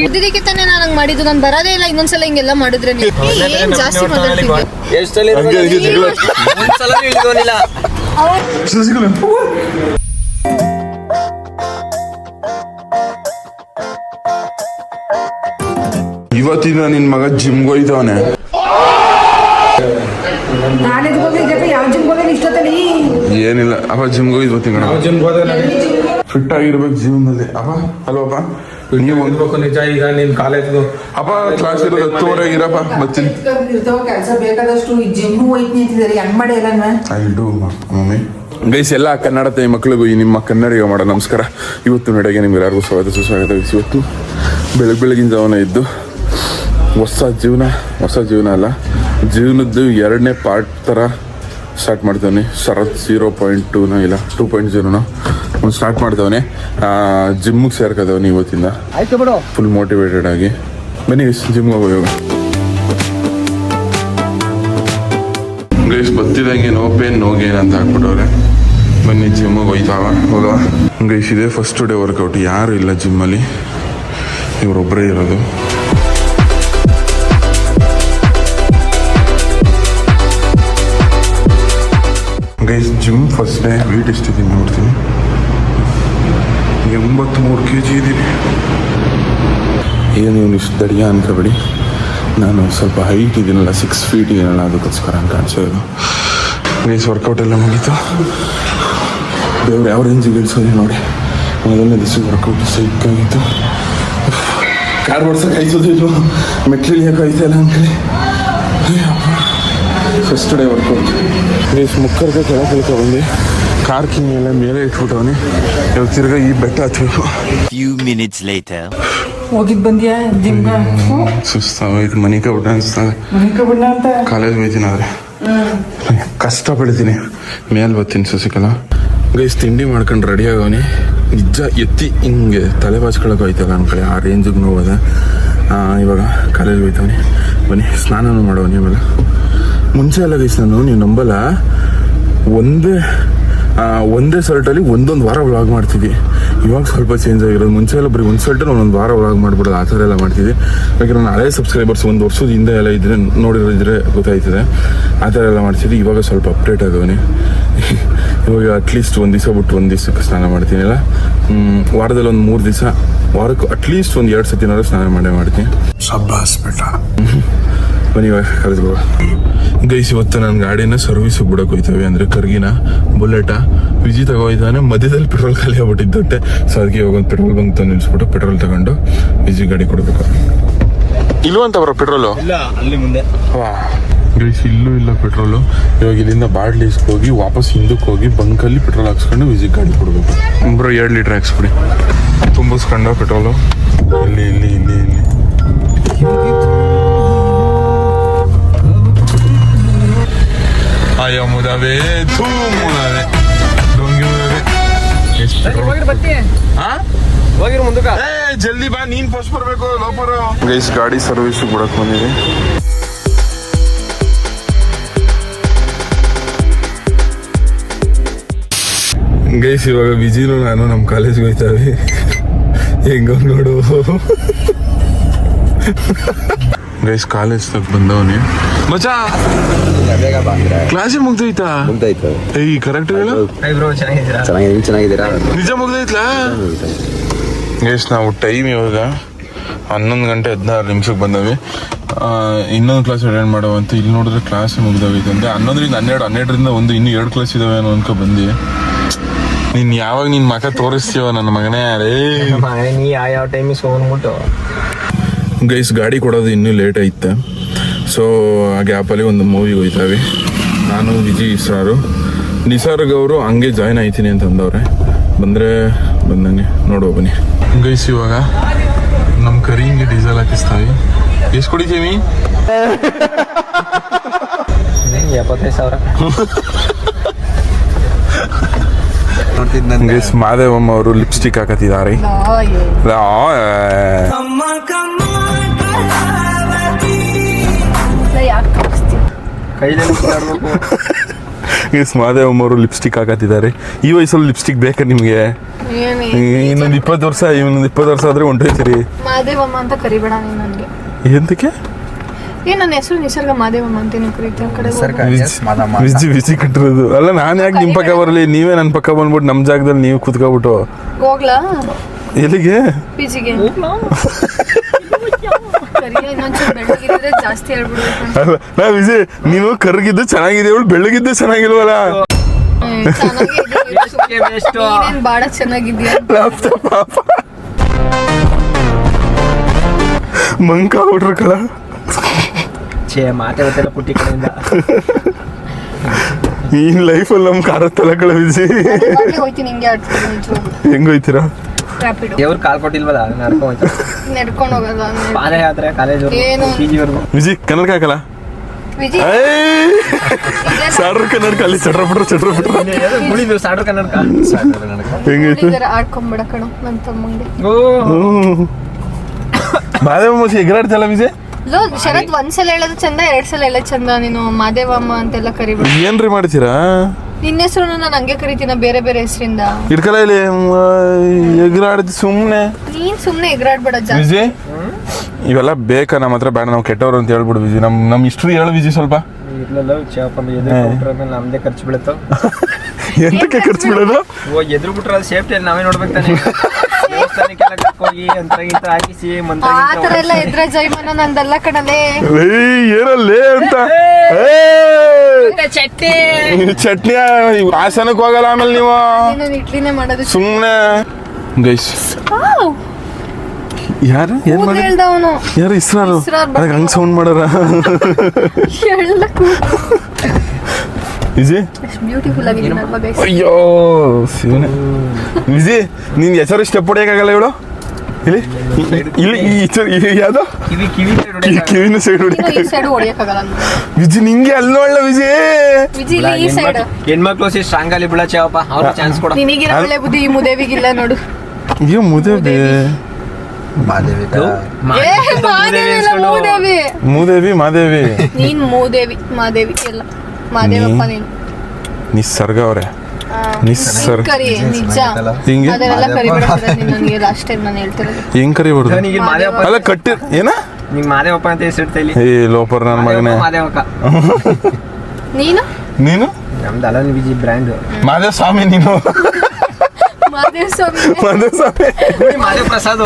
ಇದ್ದಿದ್ದಕ್ಕೆ ತಾನೇ ನಾನು ಹಂಗ್ ಮಾಡಿದ್ದು. ನಾನು ಬರೋದೇ ಇಲ್ಲ ಇನ್ನೊಂದ್ಸಲ ಹಿಂಗೆಲ್ಲ ಮಾಡಿದ್ರೆ ನೀವು ಏನ್ ಜಾಸ್ತಿ ಮಾತಾಡ್ತಿದ್ದೆ. ಇವತ್ತಿನ ನಿನ್ ಮಗ ಜಿಮ್ಗೆ ಹೋಯ್ತವನೆ. ಏನಿಲ್ಲ ಅಪ್ಪ ಜಿಮ್ಗೆ ಹೋಗಿದ್ ಬರ್ತೀನಿ ಫಿಟ್ ಆಗಿರ್ಬೇಕು ಜೀವನದಲ್ಲಿ ಅಪ್ಪ ಅಲ್ವಪ್ಪ. ನೀವು ಹೋಗ್ಬೇಕು ನಿಜ. ಈಗ ನಿನ್ ಕಾಲೇಜ್ ಅಪ್ಪ ಕ್ಲಾಸ್ ಇರೋದು 10:30 ಇರಪ್ಪ ಬರ್ತೀನಿ. ಕೆಲಸ ಬೇಕಾದಷ್ಟು ಜಿಮ್ ಹೋಯ್ತೀನಿ ಅಂತಿದ್ದಾರೆ. ಹೆಂಗ್ ಮಾಡಿ ಎಲ್ಲ ಮಮ್ಮಿ ಗೈಸ್ ಎಲ್ಲ ಕನ್ನಡ ತಾಯಿ ಮಕ್ಕಳಿಗೂ ಈ ನಿಮ್ಮ ಕನ್ನಡಿಗ ಮಾಡೋ ನಮಸ್ಕಾರ. ಇವತ್ತು ನಡೆಗೆ ನಿಮ್ಗೆ ಯಾರಿಗೂ ಸ್ವಾಗತ ಸುಸ್ವಾಗತ. ಇವತ್ತು ಬೆಳಗಿನ ಜಾವನ ಇದ್ದು ಹೊಸ ಜೀವನ ಅಲ್ಲ, ಜೀವನದ್ದು 2ನೇ ಪಾರ್ಟ್ ಥರ ಸ್ಟಾರ್ಟ್ ಮಾಡ್ತವನೆ. ಶರತ್ 0.2 ಇಲ್ಲ 2.0 ಒಂದು ಸ್ಟಾರ್ಟ್ ಮಾಡ್ತವನೆ. ಜಿಮ್ಗೆ ಸೇರ್ಕದವನಿ ಇವತ್ತಿಂದ ಫುಲ್ ಮೋಟಿವೇಟೆಡ್ ಆಗಿ. ಬನ್ನಿ ಜಿಮ್ಗೆ ಹೋಗೋಣ ಗೈಸ್. ಬತ್ತಿದಂಗೆ ನೋ ಪೇನ್ ನೋ ಗೇನ್ ಅಂತ ಹಾಕ್ಬಿಟ್ಟವ್ರೆ. ಬನ್ನಿ ಜಿಮ್ಮಿಗೆ ಹೋಗುವ ಗೈಸ್. ಇದೆ ಫಸ್ಟ್ ಡೇ ವರ್ಕೌಟ್. ಯಾರು ಇಲ್ಲ ಜಿಮ್ಮಲ್ಲಿ, ಇವರೊಬ್ಬರೇ ಇರೋದು. Guys gym first day. Weight ಎಷ್ಟಿದ್ದೀನಿ ನೋಡ್ತೀನಿ. 83 kg ಇದ್ದೀನಿ. ಏನು ನೀವು ಇಷ್ಟು ದಡಿಯ ಅನ್ಕೋಬೇಡಿ, ನಾನು ಸ್ವಲ್ಪ ಹೈಟ್ ಇದ್ದೀನಲ್ಲ, 6 feet ಇದೀನಲ್ಲ, ಅದಕ್ಕೋಸ್ಕರ ಅಂತ ಕಾಣಿಸೋದು. ಗೈಸ್ ವರ್ಕೌಟ್ ಎಲ್ಲ ಮುಗೀತು. ದೇವ್ರು ಯಾವ ರೇಂಜಿಗೆ ಇಳಿಸೋದು ನೋಡಿ. ಮೊದಲನೇ ದಿವಸ ವರ್ಕೌಟ್ ಸೈಕಾಗಿತ್ತು. ಕಾರ್ ಓಡ್ಸೋಕ್ಕಾಯ್ತದೆ ಇಲ್ವ, ಮೆಟ್ಲಿಳಿಯೋಕ್ಕಾಯ್ತಲ್ಲ ಅಂಕಲಿ. First day workout. ಗೈಸ್ ಮುಕ್ಕರ್ಗೆ ಕೆಳಗೆ ಬಂದು ಕಾರ್ ಕಿಂಗ್ ಎಲ್ಲ ಮೇಲೆ ಇಟ್ಬಿಟ್ಟವನಿ. ಇವಾಗ ತಿರ್ಗಾ ಈ ಬೆಟ್ಟ ಹತ್ಬೇಕು. ಹೋಗಿದ್ ಬಂದ್ಯಾ ಜಿಮ್? ಸುಸ್ತಾಗೋಯ್ತು. ಮನೆ ಕಬಿಟ್ಟ ಅನಿಸ್ತದೆ. ಕಾಲೇಜ್ ಹೋಯ್ತೀನಿ ಆದರೆ ಕಷ್ಟ ಪಡ್ತೀನಿ. ಮೇಲೆ ಬರ್ತೀನಿ ಸುಸಿಕಲ್ಲ. ಗೈಸ್ ತಿಂಡಿ ಮಾಡ್ಕೊಂಡು ರೆಡಿ ಆಗೋನಿ. ನಿಜ ಎತ್ತಿ ಹಿಂಗೆ ತಲೆ ಬಾಚ್ಕೊಳಕ್ಕೆ ಹೋಯ್ತಲ್ಲ ನನ್ನ ಕಡೆ, ಆ ರೇಂಜಿಗೆ ನೋವದ. ಇವಾಗ ಕಾಲೇಜ್ ಹೋಯ್ತವನಿ. ಬನ್ನಿ ಸ್ನಾನನೂ ಮಾಡೋವನಿ. ಆಮೇಲೆ ಮುಂಚೆ ಎಲ್ಲ ಗೈಸ್ ನಾನು, ನೀವು ನಂಬಲ್ಲ, ಒಂದೇ ಶರ್ಟಲ್ಲಿ ಒಂದೊಂದು ವಾರ ವ್ಲಾಗ್ ಮಾಡ್ತಿದ್ವಿ. ಇವಾಗ ಸ್ವಲ್ಪ ಚೇಂಜ್ ಆಗಿರೋದು. ಮುಂಚೆ ಎಲ್ಲ ಬರೀ ಒಂದು ಶರ್ಟಲ್ಲಿ ಒಂದೊಂದು ವಾರ ವ್ಲಾಗ್ ಮಾಡ್ಬಿಡೋದು, ಆ ಥರ ಎಲ್ಲ ಮಾಡ್ತಿದ್ವಿ. ಯಾಕಂದ್ರೆ ನಾನು ಹಳೆ ಸಬ್ಸ್ಕ್ರೈಬರ್ಸ್ 1 ವರ್ಷದ ಹಿಂದೆ ಎಲ್ಲ ಇದ್ರೆ ನೋಡಿರೋದಿದ್ರೆ ಗೊತ್ತಾಯ್ತದೆ. ಆ ಥರ ಎಲ್ಲ ಮಾಡ್ತಿದ್ವಿ. ಇವಾಗ ಸ್ವಲ್ಪ ಅಪ್ಡೇಟ್ ಆಗೋನಿ. ಇವಾಗ ಅಟ್ಲೀಸ್ಟ್ ಒಂದು ದಿವಸ ಬಿಟ್ಟು ಒಂದು ದಿವಸಕ್ಕೆ ಸ್ನಾನ ಮಾಡ್ತೀನಿ. ಇಲ್ಲ ವಾರದಲ್ಲಿ ಒಂದು 3 ದಿವಸ, ವಾರಕ್ಕೆ ಅಟ್ಲೀಸ್ಟ್ ಒಂದು 2 ಸತಿನಾದ್ರೂ ಸ್ನಾನ ಮಾಡ್ತೀನಿ. ಸಬ್ಬಾಸ್ಬಿಟ್ಟ. ಬನ್ನಿ ಇವಾಗ ಕಾಲೇಜ್ ಹೋಗ. ಗೈಸ್ ಇವತ್ತು ನನ್ನ ಗಾಡಿನ ಸರ್ವಿಸ್ಗೆ ಬಿಡೋಕೆ ಹೋಯ್ತೇವೆ. ಅಂದರೆ ಕರ್ಗಿನ ಬುಲೆಟ ವಿಜಿ ತಗೋಯ್ತಾನೆ. ಮಧ್ಯದಲ್ಲಿ ಪೆಟ್ರೋಲ್ ಖಾಲಿ ಆಗ್ಬಿಟ್ಟಿದ್ದಟ್ಟೆ. ಸೊ ಅದಕ್ಕೆ ಇವಾಗ ಒಂದು ಪೆಟ್ರೋಲ್ ಬಂಕ್ ನಿಲ್ಲಿಸ್ಬಿಟ್ಟು ಪೆಟ್ರೋಲ್ ತಗೊಂಡು ವಿಜಿ ಗಾಡಿ ಕೊಡಬೇಕು. ಇಲ್ವಂತ ಬರೋ ಪೆಟ್ರೋಲು ಇಲ್ಲ, ಅಲ್ಲಿ ಮುಂದೆ. ಗೈಸ್ ಇಲ್ಲೂ ಇಲ್ಲ ಪೆಟ್ರೋಲು. ಇವಾಗ ಇಲ್ಲಿಂದ ಬಾಡ್ಲಿಸ್ಗೆ ಹೋಗಿ ವಾಪಸ್ ಹಿಂದಕ್ಕೆ ಹೋಗಿ ಬಂಕಲ್ಲಿ ಪೆಟ್ರೋಲ್ ಹಾಕ್ಸ್ಕೊಂಡು ವಿಜಿ ಗಾಡಿ ಕೊಡಬೇಕು. 2 ಲೀಟ್ರ್ ಹಾಕ್ಸ್ಬಿಡಿ. ತುಂಬಿಸ್ಕೊಂಡು ಪೆಟ್ರೋಲು ಇಲ್ಲಿ ಇಲ್ಲಿ ಇಲ್ಲಿ ಇಲ್ಲಿ ಅಯ್ಯೋ ಮುದಾವೆ ಮುದಾವೆ ಡೊಂಗಿ ಮುದಾವೆ. ಹೋಗಿರು ಮುಂದಕ್ಕೆ. ಜಲ್ದಿ ಬಾ, ನೀನ್ ಫಸ್ಟ್ ಬರ್ಬೇಕು. ಲೋಪರ್ ಗೈಸ್ ಗಾಡಿ ಸರ್ವಿಸ್ ಬಿಡಕ್ ಬಂದಿದೆ. ಗೈಸ್ ಇವಾಗ ವಿಜಿನು ನಾನು ನಮ್ಮ ಕಾಲೇಜ್ಗೆ ಹೋಯ್ತಾವೆ. ಹೆಂಗ ನೋಡು ಗೈಸ್. ಕಾಲೇಜ್ ತಗ ಬಂದವನಿ ಮಚಾ. ಕ್ಲಾಸೇ ಮುಗ್ದೋಯ್ತಾ? ಏಯ್ ಕರೆಕ್ಟ್ ಹೇಳು. ಚೆನ್ನಾಗಿದ್ದೀರಾ? ನಿಜ ಮುಗ್ದೈತ್ಲಾ? ಗೈಸ್ ನಾವು ಟೈಮ್ ಇವಾಗ 11:16 ಬಂದವಿ. ಇನ್ನೊಂದು ಕ್ಲಾಸ್ ಅಟೆಂಡ್ ಮಾಡೋವಂತ. ಇಲ್ಲಿ ನೋಡಿದ್ರೆ ಕ್ಲಾಸ್ ಮುಗ್ದೋಯ್ತು ಅಂತೆ. 11ರಿಂದ 12, 12ರಿಂದ 1 ಇನ್ನೂ 2 ಕ್ಲಾಸ್ ಇದಾವೆ ಅನ್ನೋ ಅನ್ಕೊ ಬಂದು. ನೀನ್ ಯಾವಾಗ ನಿನ್ ಮಗ ತೋರಿಸ್ತೀವ ನನ್ನ ಮಗನೇ. ನೀ ಯಾವ ಟೈಮಿಗೆ ಹೋಗ್ಬಿಟ್ಟು ಗೈಸ್ ಗಾಡಿ ಕೊಡೋದು ಇನ್ನೂ ಲೇಟ್ ಐತೆ. ಸೊ ಆ ಗ್ಯಾಪಲ್ಲಿ ಒಂದು ಮೂವಿಗೆ ಹೋಯ್ತಾವೆ. ನಾನು ವಿಜಿ ನಿಸಾರ್ಗ್ ಅವರು ಹಂಗೆ ಜಾಯ್ನ್ ಆಯ್ತೀನಿ ಅಂತ ಅಂದವ್ರೆ. ಬಂದರೆ ಬಂದಂಗೆ ನೋಡುವ ಬನ್ನಿ. ಗೈಸ್ ಇವಾಗ ನಮ್ಮ ಕರಿಂಗೆ ಡೀಸೆಲ್ ಹಾಕಿಸ್ತಾವೆ. ಎಷ್ಟು ಕುಡಿತೀವಿ? 75,000. ಗೈಸ್ ಮಾದೇವಮ್ಮ ಅವರು ಲಿಪ್ಸ್ಟಿಕ್ ಹಾಕತ್ತಿದ್ದಾರೆ. ಮಾದೇವಮ್ಮ ಅವರು ಲಿಪ್ಸ್ಟಿಕ್ ಹಾಕತ್ತಿದ್ದಾರೆ. ಈ ವಯಸ್ಸಲ್ಲಿ ಲಿಪ್ಸ್ಟಿಕ್ ಬೇಕಾ ನಿಮಗೆ? ಇನ್ನೊಂದು 20 ವರ್ಷ ಆದ್ರೆ ಹೊಂಟೋಯ್ತೀರಿ. ಮಾದೇವಮ್ಮ ಅಂತ ಕರಿಬೇಡ ನೀನು ನನಗೆ. ಎಂತಕ್ಕೆ? ನನ್ನ ಹೆಸರು ನಿಸರ್ಗ ಮಾದೇವಮ್ಮ ಅಂತ ನೀವು ಕರೀತೀವಿ. ಕಡೆ ವಿಜಿ ಕಟ್ಟಿರೋದು ಅಲ್ಲ. ನಾನು ಯಾಕೆ ನಿಮ್ಮ ಪಕ್ಕ ಬರಲಿ? ನೀವೇ ನನ್ನ ಪಕ್ಕ ಬಂದ್ಬಿಟ್ಟು ನಮ್ಮ ಜಾಗದಲ್ಲಿ ನೀವು ಕೂತ್ಕೊಬಿಟ್ಟು ಹೋಗ್ಲಾ ಎಲ್ಲಿಗೆ? ಪಿಜಿಗೆ. ಜಾಸ್ತಿ ಹೇಳ್ಬಿಡ್ಬೇಕು. ಅಲ್ಲ ನಾ ವಿಜಯ್, ನೀನು ಕರ್ಗಿದ್ದು ಚೆನ್ನಾಗಿದೆ, ಅವಳು ಬೆಳ್ಳಗಿದ್ದು ಚೆನ್ನಾಗಿಲ್ವಲ್ಲ? ಬಾಳ ಚೆನ್ನಾಗಿದ್ಯಾ? ಮಂಕ ಹುಡ್ರ ಕಳ ಮಾತಾಡ್ತಿಲ್ಲ ಪುಟ್ಟಿ ಕಡೆಯಿಂದ. ಈ ಲೈಫಲ್ಲಿ ನಮ್ ಕಾರ ತಲಕಳ ವಿಜಯ್. ಹೋಯ್ತೀನಿ ಹಿಂಗೆ ಹೆಂಗ್ ಹೋಯ್ತೀರಾ? ದೇವ್ರು ಕಾಲ್ ಕೊಟ್ಟಿಲ್ವಲ್ಲ, ನಡ್ಕೊಂಡು ಹೋಗೋದು ಪಾದಯಾತ್ರೆ ಕಾಲೇಜ್ ವಿಜಯ್ ಕನ್ನಡಕ ಹಾಕಲ್ಲ? ಸಾಡ್ರ ಕನ್ನಡಕ ಅಲ್ಲಿ ಚಟ್ರ ಸಾಡ್ರ ಕನ್ನಡಕ ಹೆಂಗೈತೆ? ಆಡ್ಕೊಂಬಿಡ ಕಣೋ ನನ್ನ ತಮ್ಮಂಗೆ. ಮಾದೇವಮ್ಮ ಎಗರಾಡ್ತಲ್ಲ ವಿಜಯ್? ಶರತ್ ಒಂದ್ಸಲ ಹೇಳೋದು ಚಂದ, 2 ಸಲ ಹೇಳೋದು ಚಂದ. ನೀನು ಮಾದೇವಮ್ಮ ಅಂತೆಲ್ಲ ಕರಿಬೇಡ. ಏನ್ರಿ ಮಾಡ್ತೀರಾ? ನಿನ್ನ ಹೆಸರು ನಾನು ಹಂಗೆ ಕರಿತೀನ, ಬೇರೆ ಬೇರೆ ಹೆಸರಿಂದ. ಇಡ್ಕಲ್ಲ ಇಲ್ಲಿ ಎಗರಾಡ್ದು ಸುಮ್ನೆ. ನೀನ್ ಸುಮ್ನೆ ಎಗರಾಡ್ಬೇಡ ಜಾಸ್ತಿ. ವಿಜಯ್ ಇವೆಲ್ಲ ಬೇಕಾ? ನಮ್ಮ ಹತ್ರ ಬೇಡ, ನಾವು ಕೆಟ್ಟವ್ರು ಅಂತ ಹೇಳ್ಬಿಡು ವಿಜಯ್. ನಮ್ ಹಿಸ್ಟ್ರಿ ಹೇಳು ವಿಜಯ್ ಸ್ವಲ್ಪ. ನಮ್ದೇ ಖರ್ಚು ಬೀಳುತ್ತೋ. ಎಂತಕ್ಕೆ ಖರ್ಚು ಬಿಡೋದು? ಎದುರು ಬಿಟ್ರೆ ಅದು ಸೇಫ್ಟಿ ನಾವೇ ನೋಡ್ಬೇಕು ತಾನೆ. ದೇವಸ್ಥಾನಕ್ಕೆಲ್ಲ ಹೋಗಿ ಅಂತ ಹಾಕಿಸಿ ಆತರ ಎಲ್ಲ ಎದ್ರ ಜೈಮನ ನಂದಲ್ಲ ಕಣಲೇ. ಏನಲ್ಲೇ ಅಂತ ಚಟ್ನಿ ಆಸನಕ್ಕೆ ಹೋಗಲ್ಲ ಆಮೇಲೆ ನೀವು. ಇಡ್ಲಿನೇ ಮಾಡೋದು ಸುಮ್ಮನೆ ಗೈಸ್. ಯಾರು ಏನ್ ಮಾಡಿ ಹೇಳ್ದವನು? ಯಾರು ಇಸ್ರಾರು? ಅದಕ್ಕೆ ಹಂಗ್ ಸೌಂಡ್ ಮಾಡಾರ ವಿಜಯ್. Beautiful ಆಗಿದ್ದೀನಲ್ವಾ guys? ಅಯ್ಯೋ ಶಿವನೇ. ವಿಜಯ್ ನೀನ್ ಹೆಸರು ಸ್ಟೆಪ್ ಹೊಡಿಯಕ್ಕಾಗಲ್ಲ ಇವಳು. ಇಲ್ಲಿ ಇಲ್ಲಿ ಯಾವ್ದು ಕಿವಿನ ಸೈಡ್ ಹೊಡಿಯಕ್ಕಾಗಲ್ಲ ವಿಜಯ್. ನಿಂಗೆ ಅಲ್ಲಿ ನೋಡ್ಲ ವಿಜಯ್. ಈ ಸೈಡ್ ಹೆಣ್ಮಕ್ಳು ಸ್ಟ್ರಾಂಗ್ ಅಲ್ಲಿ ಬಿಡಚಪ್ಪ, ಅವ್ರ ಚಾನ್ಸ್ ಕೊಡ. ನಿನಗೆ ಒಳ್ಳೆ ಬುದ್ಧಿ, ಈ ಮುದೇವಿಗಿಲ್ಲ ನೋಡು. ಈಗ ಮುದೇವಿ ಮೂದೇವಿ ಮಾದೇವಿ. ನೀನ್ ಮೂದೇವಿ ಮಾದೇವಿ ಎಲ್ಲ ಮಾದೇವಪ್ಪ. ನೀನು ನಿಸರ್ಗ ಅವ್ರೆ. ನಿಸರ್ಗ ಕರಿ ನಿಜ. ಹಿಂಗೆ ಅದನ್ನೆಲ್ಲ ಕರಿಬೇಡ ನನಗೆ. ಲಾಸ್ಟ್ ಟೈಮ್ ನಾನು ಹೇಳ್ತಿರೋದು ಹೆಂಗ್ ಕರಿಬಾರ್ದು? ಅಲ್ಲ ಕಟ್ಟಿ ಏನ ನಿಂಗೆ ಮಾದೇವಪ್ಪ ಅಂತ ಹೆಸರಿಡ್ತಾ ಇಲ್ಲಿ. ಏ ಲೋಪರ್ ನನ್ನ ಮಗನೇ. ಮಾದೇವಕ್ಕ ನೀನು ನಮ್ದು ಅಲನ್ ವಿಜಿ ಬ್ರ್ಯಾಂಡ್. ಮಾದೇವ ಸ್ವಾಮಿ ನೀನು. ಮಾದೇವ ಸ್ವಾಮಿ ಮಾದೇವ ಪ್ರಸಾದ್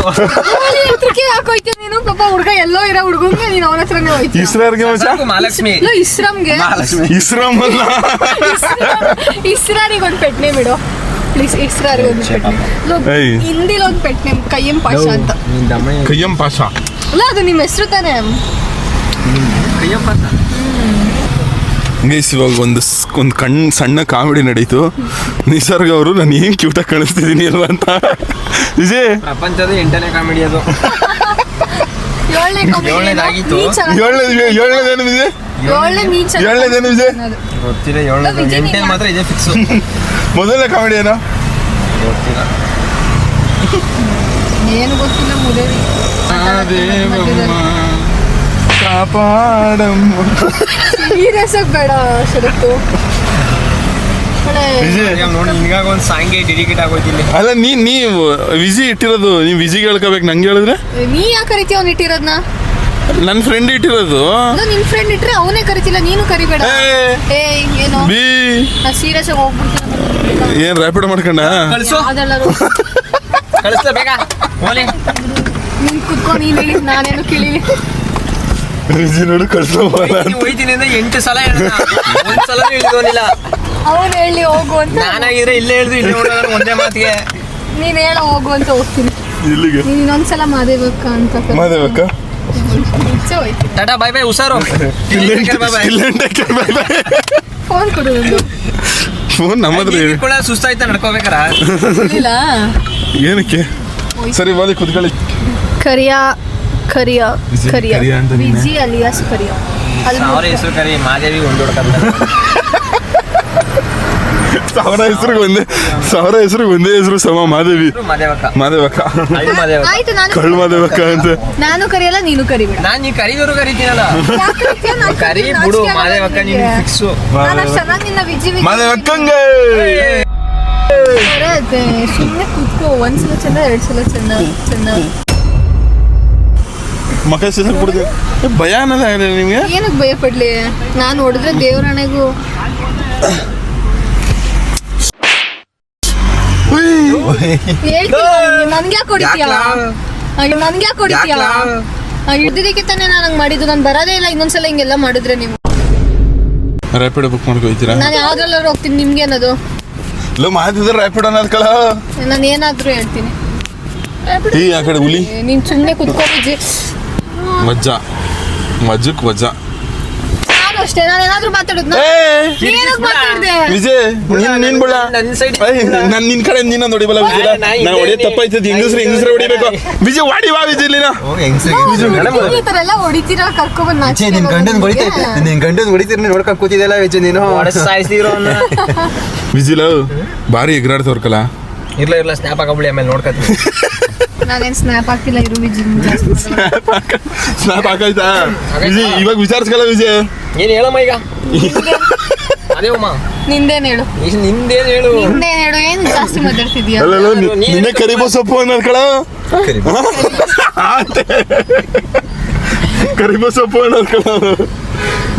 ಹಾಕೋಯ್ತೀನಿ ನೀನು. ಪಾಪ ಹುಡುಗ ಎಲ್ಲೋ ಇರೋ ಹುಡುಗಂಗೆ ನೀನು ಅವನ ಹತ್ರನೇ ಹೋಯ್ತು. ಇಸ್ರಾರ್ಗೆ ಮಹಾಲಕ್ಷ್ಮಿ. ಇಸ್ರಾಮ್ಗೆ ಇಸ್ರಾಮ್ ಅಲ್ಲ, ಇಸ್ರಾರಿಗೆ ಒಂದು ಪೆಟ್ ನೇಮ್ ಇಡು ಪ್ಲೀಸ್. ಇಸ್ರಾರಿಗೆ ಒಂದು ಪೆಟ್ ನೇಮ್. ಹಿಂದಿಲಿ ಒಂದು ಪೆಟ್ ನೇಮ್ ಕಯ್ಯಂ ಪಾಷಾ ಅಂತ. ಕಯ್ಯಂ ಪಾಷಾ ಅಲ್ಲ, ಅದು ನಿಮ್ಮ ಹೆಸರು ತಾನೇ? ಕಯ್ಯಂ ಪಾಷಾ. ಗೈಸ್ ಇವಾಗ ಒಂದು ಸಣ್ಣ ಕಾಮಿಡಿ ನಡೀತು. ನಿಸರ್ಗ ಅವರು ನಾನು ಏನ್ ಕ್ಯೂಟಾಗಿ ಕಾಣಿಸ್ತಿದ್ದೀನಿ ಅಲ್ವಾ ಅಂತ. ವಿಜಯ್ ಪ್ರಪಂಚದ 8ನೇ ಕಾಮಿಡಿ ಅದು. 7ನೇದಾಗಿತ್ತು. ಏಳನೇದೇನು ವಿಜಯ್? ಏಳನೇದೇನು ವಿಜಯ್? ಗೊತ್ತಿಲ್ಲ. 8ನೇ ಮಾತ್ರ ಇದೆ ಫಿಕ್ಸ್. ಮೊದಲನೇ ಕಾಮಿಡಿ ಏನೋ ಗೊತ್ತಿಲ್ಲ. ಏನು ಗೊತ್ತಿಲ್ಲ. ಮುದೇವಿ ಕಾಪಾಡಮ್ಮ. ಸೀರಿಯಸ್ ಬೇಡ ಶರತ್ತು. ನೋಡಿ ನಿನ್ಗಾಗ ಒಂದು ಸಾಂಗ್ಗೆ ಡೆಡಿಕೇಟ್ ಆಗೋಯ್ತಿಲ್ಲಿ. ಅಲ್ಲ ನೀವು ವಿಜಿ ಇಟ್ಟಿರೋದು, ನೀವು ವಿಜಿಗೆ ಹೇಳ್ಕೋಬೇಕು. ನಂಗೆ ಹೇಳಿದ್ರೆ ನೀ ಯಾಕೆ ಕರಿತೀಯ? ಅವ್ನು ಇಟ್ಟಿರೋದ್ನ ನನ್ನ ಫ್ರೆಂಡ್ ಇಟ್ಟಿರೋದು. ನಿನ್ ಫ್ರೆಂಡ್ ಇಟ್ರೆ ಅವನೇ ಕರಿತಿಲ್ಲ, ನೀನು ಕರಿಬೇಡ. ಏನು ಬಿ ಸೀರಿಯಸ್ ಆಗಿ ಹೋಗ್ಬಿಡ್ತೀನಿ. ಏನ್ ರ್ಯಾಪಿಡ್ ಮಾಡ್ಕೊಂಡ? ಕಳಿಸ್ಲ ಬೇಗ. ನೀನ್ ಕುತ್ಕೊಂಡು ನೀನ್ ಹೇಳಿ ನಾನೇನು ಕೇಳಿಲಿ. ವಿಜಿ ನೋಡು ಹೋಯ್ತೀನಿ ಅಂದ್ರೆ 8 ಸಲ ಹೇಳಿದ, ಒಂದ್ಸಲ ಹೇಳಿದವನಿಲ್ಲ. ಅವ್ನು ಹೇಳಿ ಹೋಗು ಅಂತ. ನಾನಾಗಿದ್ರೆ ಇಲ್ಲೇ ಹೇಳಿದ್ರು ಇಲ್ಲೇ ಹೊಡೋದು ಒಂದೇ ಮಾತಿಗೆ. ನೀನ್ ಹೇಳ ಹೋಗು ಅಂತ ಹೋಗ್ತೀನಿ. ಇಲ್ಲಿಗೆ ನೀನ್ ಇನ್ನೊಂದ್ಸಲ ಮಾದೇವಕ್ಕ ಅಂತ. ಮಾದೇವಕ್ಕ ಟಾಟಾ ಬೈ ಬೈ ಹುಷಾರು. ಫೋನ್ ಕೊಡು. ಫೋನ್ ನಮ್ಮ ಹತ್ರ ಸುಸ್ತಾಯ್ತಾ ನಡ್ಕೋಬೇಕಾರ? ಏನಕ್ಕೆ? ಸರಿ ಬಾಲಿ ಕುತ್ಕೊಳ್ಳಿ. ಕರಿಯಾ ವಿಜಿ ಅಲಿಯಾಸ್ ಕರಿಯಾ. ಅವ್ರ ಹೆಸರು ಕರಿ ಮಾದೇವಿ ಒಂದು ಹುಡುಕ. ಸಾವಿರ ಹೆಸರಿಗೆ ಒಂದೇ ಹೆಸರು ಸಮ ಮಾದೇವಿ. ಮಾದೇವಕ್ಕ ಹಳ್ಳಿ ಮಾದೇವಕ್ಕ. ಆಯ್ತು, ನಾನು ಕಳ್ಳ ಮಾದೇವಕ್ಕ ಅಂತ. ನಾನು ಕರೆಯಲ್ಲ, ನೀನು ಕರಿಬೇಡ. ನಾನ್ ನೀ ಕರಿದವರು ಕರಿತೀನಲ್ಲ. ಯಾಕ್ ಕರಿತೀಯ? ನಾನ್ ಕರಿ ಕರಿತೀನಿ, ಬಿಡು ನಾಚಿಕೆ ಮಾದೇವಕ್ಕ, ಆಗಲ್ಲ ನೀನು ನಿನ್ಗೆ. ಫಿಕ್ಸು. ನಾನು ಅಷ್ಟ್ ಚೆನ್ನಾಗಿ ನಿನ್ನ ವಿಜಿ ಮಾದೇವಕ್ಕಂಗೆ ಬರತ್ತೆ. ಸುಮ್ಮನೆ ಕೂತ್ಕೋ. ಒಂದ್ಸಲ ಚೆನ್ನ, 2 ಸಲ ಚೆನ್ನ. ಮಕ್ಕ ಕೊಡ್ತೀವಿ. ಭಯ ಅನ್ನೋದ ನಿಮ್ಗೆ? ಏನಕ್ಕೆ ಭಯ ಪಡ್ಲಿ? ನಾನು ಹೊಡೆದ್ರೆ ದೇವರಾಣೆಗೂ ಹೇಳ್ತೀನಿ. ನನ್ಗೆ ಯಾಕೆ ಹೊಡಿತೀಯ? ನನ್ಗೆ ಯಾಕೆ ಹೊಡಿತೀಯ? ಹಿಡ್ದಿದ್ದಕ್ಕೆ ತಾನೇ ನಾನು ಹಂಗೆ ಮಾಡಿದ್ದು. ನಾನು ಬರೋದೇ ಇಲ್ಲ ಇನ್ನೊಂದ್ಸಲ ಹಿಂಗೆಲ್ಲ ಮಾಡಿದ್ರೆ. ನೀವು ರ್ಯಾಪಿಡ್ ಬುಕ್ ಮಾಡ್ಕೊಯ್ತೀರಾ? ನಾನು ಯಾವ್ದ್ರಲ್ಲಾರು ಹೋಗ್ತೀನಿ, ನಿಮ್ಗೆ ಅನ್ನೋದು? ಇಲ್ಲ ಮಾತಿದ್ರೆ ರ್ಯಾಪಿಡ್ ಅನ್ನೋದ್ ಕಳ. ನಾನು ಏನಾದ್ರೂ ಹೇಳ್ತೀನಿ. ಈ ಆ ಕಡೆ ಹುಲಿ ನೀನ್ ಸುಮ್ಮನೆ ಕುತ್ಕೊಂಡಿದ್ದಿ. ಮಜ್ಜಕ್ ವಜ್ಜಾ. ನಾನು ಅಷ್ಟೇ, ನಾನು ಏನಾದ್ರೂ ಮಾತಾಡುದು. ಮಾತಾಡ್ದೆ ವಿಜಯ್ ನೀನ್ ಬಿಡ. ನನ್ side ನಾನು ನಿನ್ ಕಡೆ ನೀನ ನೋಡಿಬಲ್ಲ ವಿಜಯ್. ನಾನು ಹೊಡೆಯ ತಪ್ಪಾಯ್ತದ. ಹೆಂಗಸ್ರೆ ಹೊಡಿಬೇಕು. ವಿಜಯ್ ವಾಡಿ ವಾ ವಿಜಯ್ ಇಲ್ಲಿನ. ಈ ತರ ಎಲ್ಲ ಹೊಡಿತೀರಾ? ಕರ್ಕೊಬಂದ್ ನಿನ್ ಗಂಡನ್ ಹೊಡಿತೀರಿ ನೋಡ್ಕೊಂಡ್ ಕೂತಿದ್ದಲ್ಲ ವಿಜಯ್ ನೀನು. ಸಾಯಿಸಿದ್ರು ಅವನ್ನ. ವಿಜಿಲ ಭಾರಿ ಎಗರಾಡ್ತವ್ರಕಲ್ಲ. ಇರ್ಲ ಸ್ನ್ಯಾಪ್ ಹಾಕಬಿಡಿ, ಆಮೇಲೆ ನೋಡ್ಕೊತೀನಿ. ನಾನೇನ್ ಸ್ನ್ಯಾಪ್ ಹಾಕಿಲ್ಲ. ಇರು ವಿಜಿ, ಸ್ನ್ಯಾಪ್ ಹಾಕಾಯ್ತಾ ವಿಜಯ್? ಇವಾಗ ವಿಚಾರಿಸ್ಕಲ್ಲ ವಿಜಯ್. ಏನ್ ಹೇಳಮ್ಮ ಈಗ? ಅದೇವಮ್ಮ ನಿಂದೇನ್ ಹೇಳು. ನಿಂದೇನ್ ಹೇಳು? ನಿಂದೇನ್ ಹೇಳು? ಏನ್ ಜಾಸ್ತಿ ಮಾತಾಡ್ತಿದ್ಯಾ? ಅಲ್ಲ ನಿನ್ನೆ ಕರಿಬೋ ಸೊಪ್ಪು ಅನ್ನೋದ್ ಕಳ. ಕರಿಬೋ ಸೊಪ್ಪು ಅನ್ನೋದ್ ಕಳ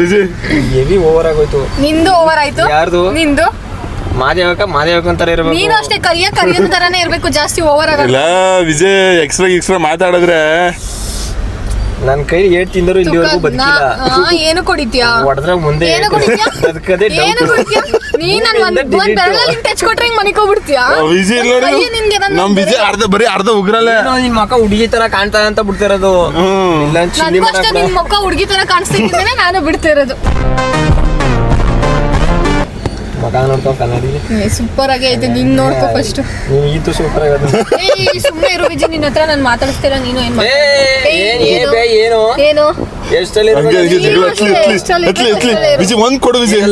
ವಿಜಯ್. ಹೆವಿ ಓವರ್ ಆಗೋಯ್ತು. ನಿಂದು ಓವರ್ ಆಯ್ತು. ಯಾರ್ದು? ನಿಂದು. ಮಾದೇವಕ್ಕ ಅಂತಾರ ಇರ್ಬೇಕು. ನೀನು ಅಷ್ಟೇ ಕರಿಯೋ ತರಾನೇ ಇರ್ಬೇಕು, ಜಾಸ್ತಿ ಓವರ್ ಆಗಲ್ಲ. ಇಲ್ಲ ವಿಜಯ್ ಎಕ್ಸ್ಟ್ರಾ ಮಾತಾಡಿದ್ರೆ ನನ್ ಕೈ ಏಟ್ ತಿಂದರು ಇಲ್ಲಿವರೆಗೂ ಬದುಕಿಲ್ಲ. ಏನು ಕೊಡಿದ್ಯಾ? ಹೊಡೆದ್ರೆ ಮುಂದೆ ಏನು ಕೊಡಿದ್ಯಾ? ಬದುಕದೇ ಏನು ಕೊಡಿದ್ಯಾ? ನೀನ್ ಒಂದ್ ಬೆರಳಲ್ಲಿ ತೆಚ್ಕೊಟ್ರೆ ಹಿಂಗ್ ಮನಿಕೋಬಿಡ್ತೀಯಾ? ವಿಜಯ್ ನೋಡಿ ನಮ್ ವಿಜಯ್ ಬರೀ ಅರ್ಧ ಉಗ್ರಲ್ಲೇ. ನಿನ್ ಮಕ್ಕ ಹುಡುಗಿ ತರ ಕಾಣ್ತಾ ಅಂತ ಬಿಡ್ತಿರೋದು. ಇಲ್ಲ ನನ್ಗೂ ಅಷ್ಟೇ ನಿನ್ ಮಕ್ಕ ಹುಡುಗಿ ತರ ಕಾಣಿಸ್ತಿದ್ದೇನೆ, ನಾನು ಬಿಡ್ತಾ ಇರೋದು. ಮಗ ನೋಡ್ಕೊ ಕನ್ನಡಿ. ಸೂಪರ್ ಆಗಿ ಐತೆ. ನೀನ್ ನೋಡ್ಕೊ ಫಸ್ಟ್. ನೀನ್ ಈತು ಸೂಪರ್ ಆಗೋದು. ಸುಮ್ಮನೆ ಇರು ವಿಜಯ್, ನಿನ್ನ ಹತ್ರ ನಾನು ಮಾತಾಡಿಸ್ತೀರ. ನೀನು ಏನ್ ಏನು ಎಷ್ಟಲ್ಲಿ ವಿಜಯ್ ಒಂದ್ ಕೊಡು ವಿಜಯ್.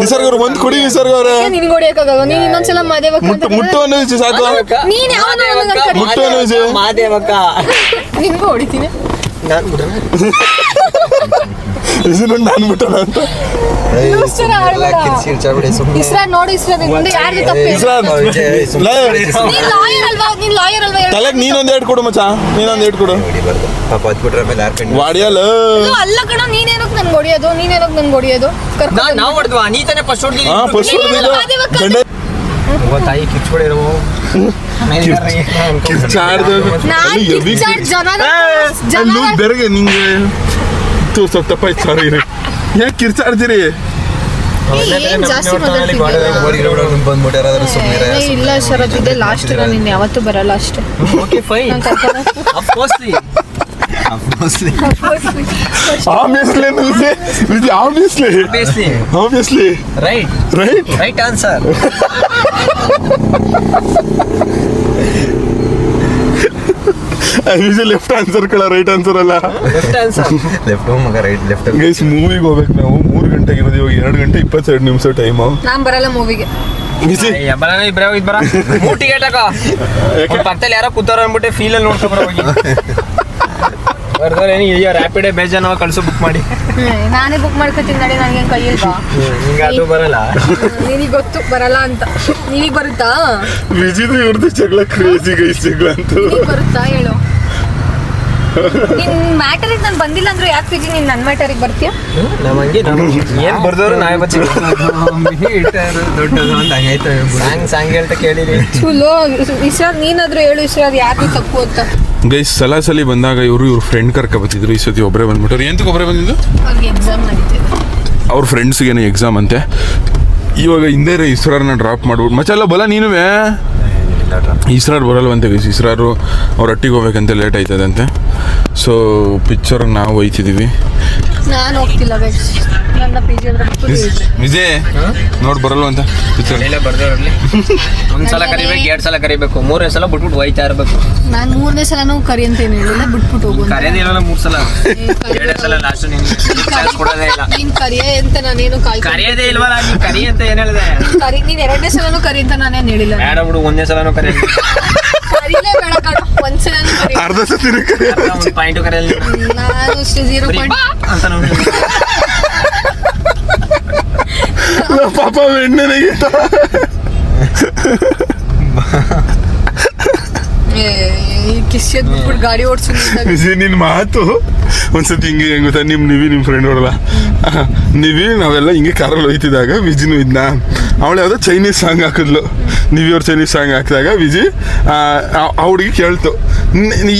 ನಿಸರ್ಗ ಅವ್ರು ಒಂದ್ ಕೊಡಿ. ನಿಸರ್ಗ ಅವ್ರ ನಿನ್ಗೆ ಹೊಡಿಯಕ್ಕಾಗಲ್ಲ. ನೀನ್ ಇನ್ನೊಂದ್ಸಲ ಮಾದೇವಕ್ಕ ಮುಟ್ಟು ಅನ್ನೋ ವಿಜಯ್ ಸಾಕು. ನೀನ್ ಯಾವ ಮುಟ್ಟು ಅನ್ನೋ ವಿಜಯ್. ಮಾದೇವಕ್ಕ ನಿನ್ಗೂ ಹೊಡಿತೀನಿ. ನಾನ್ ಬಿಡ್ರ ನಾನು ಬಿಟ್ಟಣ ಅಂತ. ಇಸ್ರಾ ನೋಡು, ಇಸ್ರಾ ಮುಂದೆ ಯಾರ್ದು ತಪ್ಪು? ನೀನ್ ಲಾಯರ್ ಅಲ್ವಾ? ತಲೆಗ್ ನೀನೊಂದ್ ಏಟ್ ಕೊಡು ಮಚ್ಚ. ನೀನೊಂದ್ ಏಟ್ ಕೊಡು. ವಾಡಿಯಲ್ಲ ಅಲ್ಲ ಕಣ. ನೀನೇನಕ್ ನನ್ಗೆ ಹೊಡಿಯೋದು? ನಾವು ಹೊಡೆದ್ವಾ? ನೀ ತಾನೇ ಫಸ್ಟ್ ಹೊಡೆದಿದ್ದು. ತಾಯಿ ಕಿಚ್ಕೊಡಿರೋ ಬೆರಗೆ ನಿಂಗೆ ಸ್ವಲ್ಪ ತಪ್ಪಾಯ್ತು. ಸಾರಿ ಯಾಕೆ ಕಿರ್ಚಾಡ್ತೀರಿ? ಇಲ್ಲ ಶರತ್, ಇದೆ ಲಾಸ್ಟ್. ನಾನು ಇನ್ನು ಯಾವತ್ತೂ ಬರಲ್ಲ ಅಷ್ಟೇ. Obviously. Right answer. Left answer ಕಳ, ರೈಟ್ ಆನ್ಸರ್ ಅಲ್ಲ. ಗೈಸ್ ಮೂವಿಗೆ ಹೋಗ್ಬೇಕು ನಾವು. 3 ಗಂಟೆಗೆ ಇರೋದು, ಇವಾಗ 2 ಗಂಟೆ 22 ನಿಮಿಷ ಟೈಮು. ನಾನ್ ಬರಲ್ಲ ಮೂವಿಗೆ. ಟಿಕೆಟ್ ಹಾಕೋ. ಪಕ್ಕದಲ್ಲಿ ಯಾರೋ ಕೂತಾರ ಅನ್ಬಿಟ್ಟೆ ಫೀಲ್ ಅಲ್ಲಿ ನೋಡ್ಕೊ ಬರೋ ಹೋಗಿ. ರ್ಯಾಪಿಡ್ ಬೇಜಾನ ಕಳ್ಸು ಬುಕ್ ಮಾಡಿ. ನಾನೇ ಬುಕ್ ಮಾಡ್ಕೊತೀನಿ ನಡಿ. ನನಗೆ ಕೈ ಇಲ್ವಾ? ನಿಂಗೆ ಅದು ಬರಲ್ಲ. ನಿನಗೆ ಗೊತ್ತು ಬರಲ್ಲ ಅಂತ. ನಿನಗೆ ಬರುತ್ತಾ? ವಿಜಿದು ಇವ್ರದ್ದು ಜಗಳ ಕ್ರೇಜಿ ಗೈಸ್ ಜಗಳ ಅಂತ. ಬರುತ್ತಾ ಹೇಳು. ನಿನ್ ಮ್ಯಾಟರಿಗೆ ನಾನು ಬಂದಿಲ್ಲ ಅಂದ್ರೆ ಯಾಕೆ ವಿಜಿ ನೀನ್ ನನ್ನ ಮ್ಯಾಟರಿಗೆ ಬರ್ತೀಯ? ನಮಗೆ ಏನ್ ಬರ್ದವ್ರು ನಾವೇ ಬರ್ತೀವಿ. ಸಾಂಗ್ ಹೇಳ್ತಾ ಕೇಳಿರಿ. ಚಲೋ ಇಶ್ರಾದ್, ನೀನಾದ್ರೂ ಹೇಳು ಇಶ್ರಾದ್ ಯಾಕೆ ತಪ್ಪು ಅಂತ. ಗೈಸ್ ಸಲಿ ಬಂದಾಗ ಇವ್ರ ಫ್ರೆಂಡ್ ಕರ್ಕ ಬಂದಿದ್ರು. ಈ ಸತಿ ಒಬ್ಬರೇ ಬಂದ್ಬಿಟ್ಟವ್ರು. ಎಂತಕ್ಕೆ ಒಬ್ಬರೇ ಬಂದಿದ್ದು? ಅವ್ರಿಗೆ ಎಕ್ಸಾಮ್ ನಡೀತಿದೆ. ಅವ್ರ ಫ್ರೆಂಡ್ಸ್ಗೇನು ಎಕ್ಸಾಮ್ ಅಂತೆ. ಇವಾಗ ಹಿಂದೆ ಇಸ್ರಾರ್ನ ಡ್ರಾಪ್ ಮಾಡ್ಬಿಟ್ಟು ಮಚ್ಚಲ್ಲ ಬಲ ನೀನುವೇ. ಇಸ್ರಾರ್ ಬರಲ್ವಂತೆ ಗೈಸ್. ಇಸ್ರಾರು ಅವ್ರ ಒಟ್ಟಿಗೆ ಹೋಗ್ಬೇಕಂತ ಲೇಟ್ ಆಯ್ತದಂತೆ. ಸೊ ಪಿಕ್ಚರ್ ನಾವು ಹೋಯ್ತಿದ್ದೀವಿ. ನಾನು ಹೋಗ್ತಿಲ್ಲ ಗೈಸ್, ನನ್ನ ಪಿ ಜಿ ಹತ್ರ ವಿಜಯ್ ನೋಡ್ ಬರಲ್ವ ಅಂತ ಪಿಕ್ಚರ್ ಎಲ್ಲ ಬರ್ದೇವ್ರಲ್ಲಿ ಒಂದ್ಸಲ ಕರಿಬೇಕು, 2 ಸಲ ಕರಿಬೇಕು, 3ನೇ ಸಲ ಬಿಟ್ಬಿಟ್ಟು ಹೋಯ್ತಾ ಇರ್ಬೇಕು. ನಾನು 3ನೇ ಸಲನೂ ಕರಿ ಅಂತ ಏನು ಹೇಳಿಲ್ಲ, ಬಿಟ್ಬಿಟ್ಟು ಹೋಗು ಅಂತ. ಕರೆಯೋದೇ ಇರಲ್ಲ 3 ಸಲ, 2 ಸಲ ಲಾಸ್ಟ್ ನಿನ್ ಚಾನ್ಸ್ ಕೊಡೋದೇ ಇಲ್ಲ. ನೀನ್ ಕರಿಯೇ ಅಂತ ನಾನೇನು ಕರೆಯೋದೇ ಇಲ್ವಲ್ಲ, ನೀನ್ ಕರಿ ಅಂತ ಏನ್ ಹೇಳಿದೆ? ನೀನ್ 2ನೇ ಸಲನೂ ಕರಿ ಅಂತ ನಾನೇನು ಹೇಳಿಲ್ಲ. ಬೇಡ ಬಿಡು, 1ನೇ ಸಲನೂ ಕರೆಯಲ್ಲ. ಕರೀಲೇ ಬೇಡ ಕಣ, ಒಂದ್ಸಲನೂ ಕರಿ. ಅರ್ಧ ಸತಿ ಒಂದು ಪಾಯಿಂಟ್ ಕರೆಯಲ್ಲ ನಾನು 0 ಅಂತ ನೋಡಿ. ಪಾಪ ಎಣ್ಣೆಗೆ ಕಿಸ್ಯದ್ ಬಿಟ್ಬಿಟ್ಟು ಗಾಡಿ ಓಡಿಸ್ಕೊಂಡು ವಿಜಯ್ ನಿನ್ ಮಾತು ಒಂದ್ಸತಿ ಹಿಂಗೆ ಹೆಂಗ್ ಗೊತ್ತಾ, ನಿಮ್ ಫ್ರೆಂಡ್ ಅವರಲ್ಲ ನಿವಿ, ನಾವೆಲ್ಲ ಹಿಂಗೆ ಕಾರಲ್ಲಿ ಹೋಯ್ತಿದ್ದಾಗ ವಿಜಿನೂ ಇದ್ನ, ಅವಳು ಯಾವ್ದೋ ಚೈನೀಸ್ ಸಾಂಗ್ ಹಾಕಿದ್ಲು, ನಿವಿಯವ್ರು ಚೈನೀಸ್ ಸಾಂಗ್ ಹಾಕಿದಾಗ ವಿಜಿ ಆ ಹುಡುಗಿ ಕೇಳ್ತು,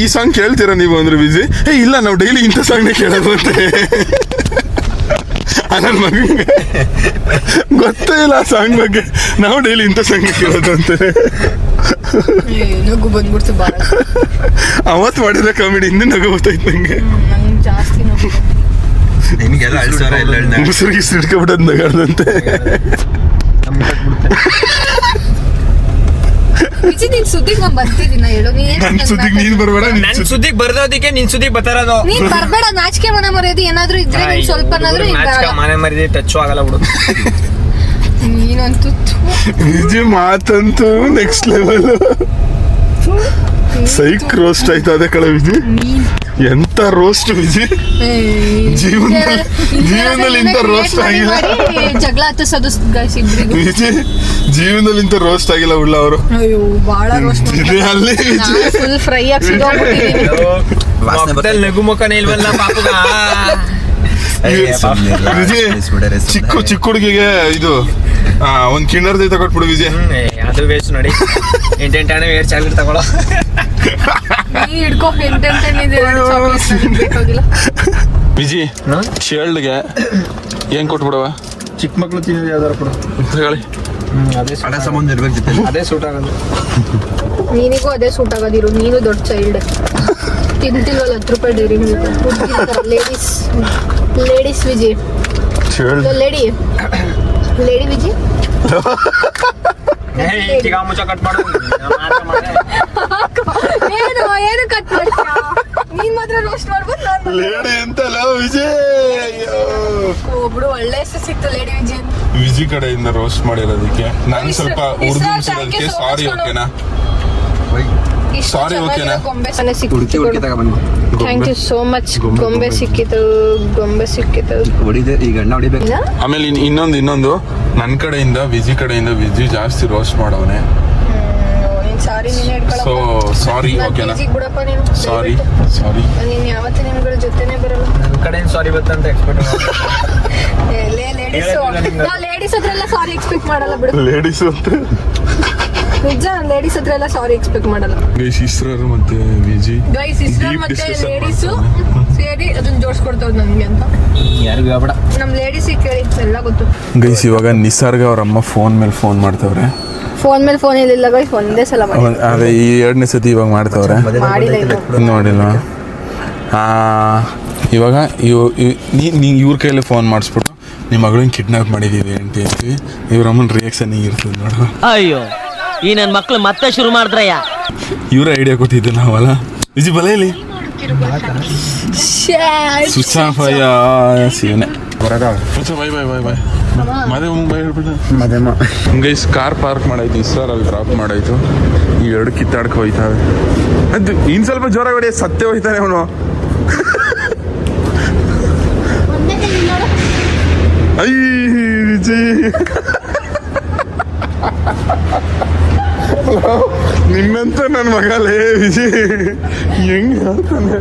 ಈ ಸಾಂಗ್ ಕೇಳ್ತೀರಾ ನೀವು ಅಂದ್ರೆ ವಿಜಿ ಇಲ್ಲ ನಾವು ಡೈಲಿ ಇಂಥ ಸಾಂಗ್ನೇ ಕೇಳೋದು ಅಂತೆ. ನನ್ನ ಮಗನಿಗೆ ಗೊತ್ತೇ ಇಲ್ಲ ಆ ಸಾಂಗ್ ಬಗ್ಗೆ, ನಾವು ಡೈಲಿ ಇಂಥ ಸಾಂಗ್ ಕೇಳೋದು ಅಂತಾರೆ. ನಗು ಬಂದ್ಬಿಡ್ತು ಬಾಳ, ಅವತ್ತು ಮಾಡಿದ ಕಾಮಿಡಿ ಹಿಂದೆ ನಗು ಗೊತ್ತಾಯ್ತು ನಂಗೆ. ನಂಗೆ ಜಾಸ್ತಿ ನಗು ನಿನಗೆಲ್ಲ ಅಳ್ಸೋರ ಎಲ್ಲ ಮುಸುರಿಗೆ ಸಿಡ್ಕೊಬಿಟ್ಟದ್ ನಗಾಡ್ದಂತೆ. ವಿಜಿ, ನಿನ್ ಸುದ್ದಿಗೆ ನಾನು ಬರ್ತಿದ್ದೀನ ಹೇಳು, ನನ್ ಸುದ್ದಿಗೆ ನೀನ್ ಬರ್ಬೇಡ, ನನ್ ಸುದ್ದಿಗೆ ಬರ್ದೋದಿಕ್ಕೆ ನಿನ್ ಸುದ್ದಿಗೆ ಬರ್ತಾರದು. ನೀನ್ ಬರ್ಬೇಡ, ನಾಚಿಕೆ ಮನ ಮರ್ಯಾದೆ ಏನಾದ್ರೂ ಇದ್ರೆ ನೀನ್ ಸ್ವಲ್ಪನಾದ್ರೂ ಮನೆ ಮರಿದಿ ಟಚ್ ಆಗಲ್ಲ ಬಿಡು. ನೀನಂತೂ ವಿಜಿ ಮಾತಂತೂ ನೆಕ್ಸ್ಟ್ ಲೆವೆಲ್, ಸೈಕ್ ರೋಸ್ಟ್ ಆಯ್ತು ಅದೇ ಕಡೆ ವಿಜಿ. ಎಂತ ರೋಸ್ಟ್ ವಿಜಿ, ಜೀವನದಲ್ಲಿ ಇಂಥ ರೋಸ್ಟ್ ಆಗಿಲ್ಲ ಜಗಳ ಹತ್ತಿಸೋದು ಗೈಸ್ ಇಬ್ರಿಗೂ. ವಿಜಿ ಜೀವನದಲ್ಲಿ ಇಂಥ ರೋಸ್ಟ್ ಆಗಿಲ್ಲ ಉಳ್ಳ ಅವರು. ಅಯ್ಯೋ ಬಾಳ ರೋಸ್ಟ್ ಅಲ್ಲಿ ಫುಲ್ ಫ್ರೈ ಆಗಿ ಸಿಗೋಗ್ಬಿಟ್ಟಿದ್ದೀನಿ. ನಗು ಮುಖನೇ ಇಲ್ವಲ್ಲ ಪಾಪುಗ. ವಿಜಿ ಚಿಕ್ಕ ಹುಡುಗಿಗೆ ಇದು ಒಂದ್ ಕಿಂಡರ್ ಜೈ ತಗೊಟ್ಬಿಡು ವಿಜಯ್. ಅದು ವೇಸ್ಟ್ ನೋಡಿ, ಎಂಟೆಂಟಾಣೆ ವೇಸ್ಟ್ ಚಾಕ್ಲೇಟ್ ತಗೊಳ್ಳೋ. ನೀ ಹಿಡ್ಕೊ, ಬೇಕಾಗಿಲ್ಲ. ವಿಜಿ ಶೇಲ್ಡ್ಗೆ ಏನ್ ಕೊಟ್ಬಿಡವ? ಚಿಕ್ಕ ಮಕ್ಳು ತಿನ್ನೋದು ಯಾವ್ದಾರು ಕೊಡು ಹೇಳಿ. ಅದೇ ಹಣ ಸಂಬಂಧ ಇರ್ಬೇಕು ಜೊತೆ, ಅದೇ ಸೂಟ್ ಆಗೋದು. ನೀನಿಗೂ ಅದೇ ಸೂಟ್ ಆಗೋದಿರು, ನೀನು ದೊಡ್ಡ ಚೈಲ್ಡ್. ತಿಂತಿಲ್ವಲ್ಲ 10 ರೂಪಾಯಿ Dairy Milk. Ladies Viji, lady Viji. ಚಿಕ್ಕ ಮುಚ್ಚ ಕಟ್ ಮಾಡು. ಏನು ಕಟ್ ಮಾಡ್ತೀಯ ನೀನ್? ಮಾತ್ರ ರೋಸ್ಟ್ ಮಾಡ್ಬೋದು. ಲೇಡಿ ಅಂತಲ್ಲ ವಿಜಯ್, ಒಬ್ರು ಒಳ್ಳೆ ಹೆಸರು ಸಿಕ್ತು ಲೇಡಿ ವಿಜಿ ಅಂತ. ವಿಜಿ ಕಡೆಯಿಂದ ರೋಸ್ಟ್ ಮಾಡಿರೋದಕ್ಕೆ ನಾನು ಸ್ವಲ್ಪ ಉರ್ದು ಮುಗಿಸಿರೋದಕ್ಕೆ ಸಾರಿ. ಓಕೆನಾ? ಸಾರಿ ಓಕೆನಾ? ಹುಡುಕಿ ತಗೊಬಂದು ಥ್ಯಾಂಕ್ ಯು ಸೋ ಮಚ್. ಗೊಂಬೆ ಸಿಕ್ಕಿತು. ಹೊಡಿದೆ, ಈಗ ಅಣ್ಣ ಹೊಡಿಬೇಕು. ಆಮೇಲೆ ಇನ್ನೊಂದು ನನ್ನ ಕಡೆಯಿಂದ ವಿಜಿ ಜಾಸ್ತಿ ರೋಸ್ಟ್ ಮಾಡವನೆ. ಸಾರಿ, ನೀನು ಸೊ ಸಾರಿ ಓಕೆನಾ? ಬಿಡಪ್ಪ ನೀನು. ಸಾರಿ ನೀನು ಯಾವತ್ತೂ ನಿಮ್ಗಳ ಜೊತೆನೇ ಬರಲ್ಲ. ನನ್ನ ಕಡೆ ಸಾರಿ ಬರ್ತಂತ ಎಕ್ಸ್ಪೆಕ್ಟ್ ಲೇಡೀಸ್ ಹತ್ರೆಲ್ಲ ಸಾರಿ ಎಕ್ಸ್ಪೆಕ್ಟ್ ಮಾಡಲ್ಲ ಬಿಡು. ಲೇಡೀಸ್ ಅಂತ ನಿಜ, ಲೇಡೀಸ್ ಹತ್ರೆಲ್ಲ ಸಾರಿ ಎಕ್ಸ್ಪೆಕ್ಟ್ ಮಾಡಲ್ಲ. ಗೈಸ್ ಇಸ್ರರು ಮತ್ತೆ ವಿಜಿ ಗೈಸ್ ಸಿಸ್ಟರ್ ಮತ್ತೆ ಲೇಡೀಸು ಸೇರಿ ಅದನ್ನ ಜೋಡಿಸ್ಕೊಡ್ತಾವ್ದು ನನಗೆ ಅಂತ. ಯಾರಿಗೂ ಹೇಳ್ಬೇಡ. ನಮ್ಮ ಲೇಡೀಸಿಗೆ ಕೇಳಿ ಎಲ್ಲ ಗೊತ್ತು. ಗೈಸ್ ಇವಾಗ ನಿಸರ್ಗ ಅವ್ರ ಅಮ್ಮ ಫೋನ್ ಮೇಲೆ ಫೋನ್ ಮಾಡ್ತವ್ರೆ. ಫೋನ್ ಮೇಲೆ ಫೋನ್ ಇಲ್ಲಿಲ್ಲ ಗೈಸ್, ಒಂದೇ ಸಲ ಮಾಡಿ. ಅದೇ ಈ 2ನೇ ಸತಿ ಇವಾಗ ಮಾಡ್ತವ್ರೆ. ಮಾಡಿಲ್ಲ ಇನ್ನು ನೋಡಿಲ್ವಾ? ಇವಾಗ ಇವ್ರ ಕೈಯಲ್ಲಿ ಫೋನ್ ಮಾಡಿಸ್ಬಿಟ್ಟು ನಿಮ್ಮ ಮಗಳನ್ನ ಕಿಡ್ನಾಪ್ ಮಾಡಿದೀವಿ ಅಂತೀವಿ. ಇವ್ರ ಅಮ್ಮನ ರಿಯಾಕ್ಷನ್ ಹಿಂಗಿರ್ತದೆ ನೋಡು. ಅಯ್ಯೋ, ಈ ನನ್ನ ಮಕ್ಳು ಮತ್ತೆ ಶುರು ಮಾಡಿದ್ರಯ್ಯ. ಇವ್ರ ಐಡಿಯಾ ಕೊಟ್ಟಿದ್ದು ನಾವಲ್ಲ. ವಿಜಿ ಬಲೆಯಲ್ಲಿ ಸ್ವಿಚ್ ಆಫ್ ಶಿವನೆ ಬಾಯ್ ಮದಮ್ಮ ಗೈಸ್ ಕಾರ್ ಪಾರ್ಕ್ ಮಾಡಾಯ್ತು, ಇಸ್ರಲ್ಲಿ ಡ್ರಾಪ್ ಮಾಡಾಯ್ತು. ಈ 2 ಕಿತ್ತಾಡ್ಕೊ ಹೋಯ್ತಾವೆ. ಅದು ಇನ್ ಸ್ವಲ್ಪ ಜೋರಾಗಿ ಹೊಡಿ, ಸತ್ಯ ಹೋಯ್ತಾನೆ ಅವನು. ಐ ವಿಜಯ್ ನಿನ್ನಂತ ನನ್ನ ಮಗಲೇ ವಿಜಯ್ ಹೆಂಗ್ ಹೇಳ್ತಾನೆ.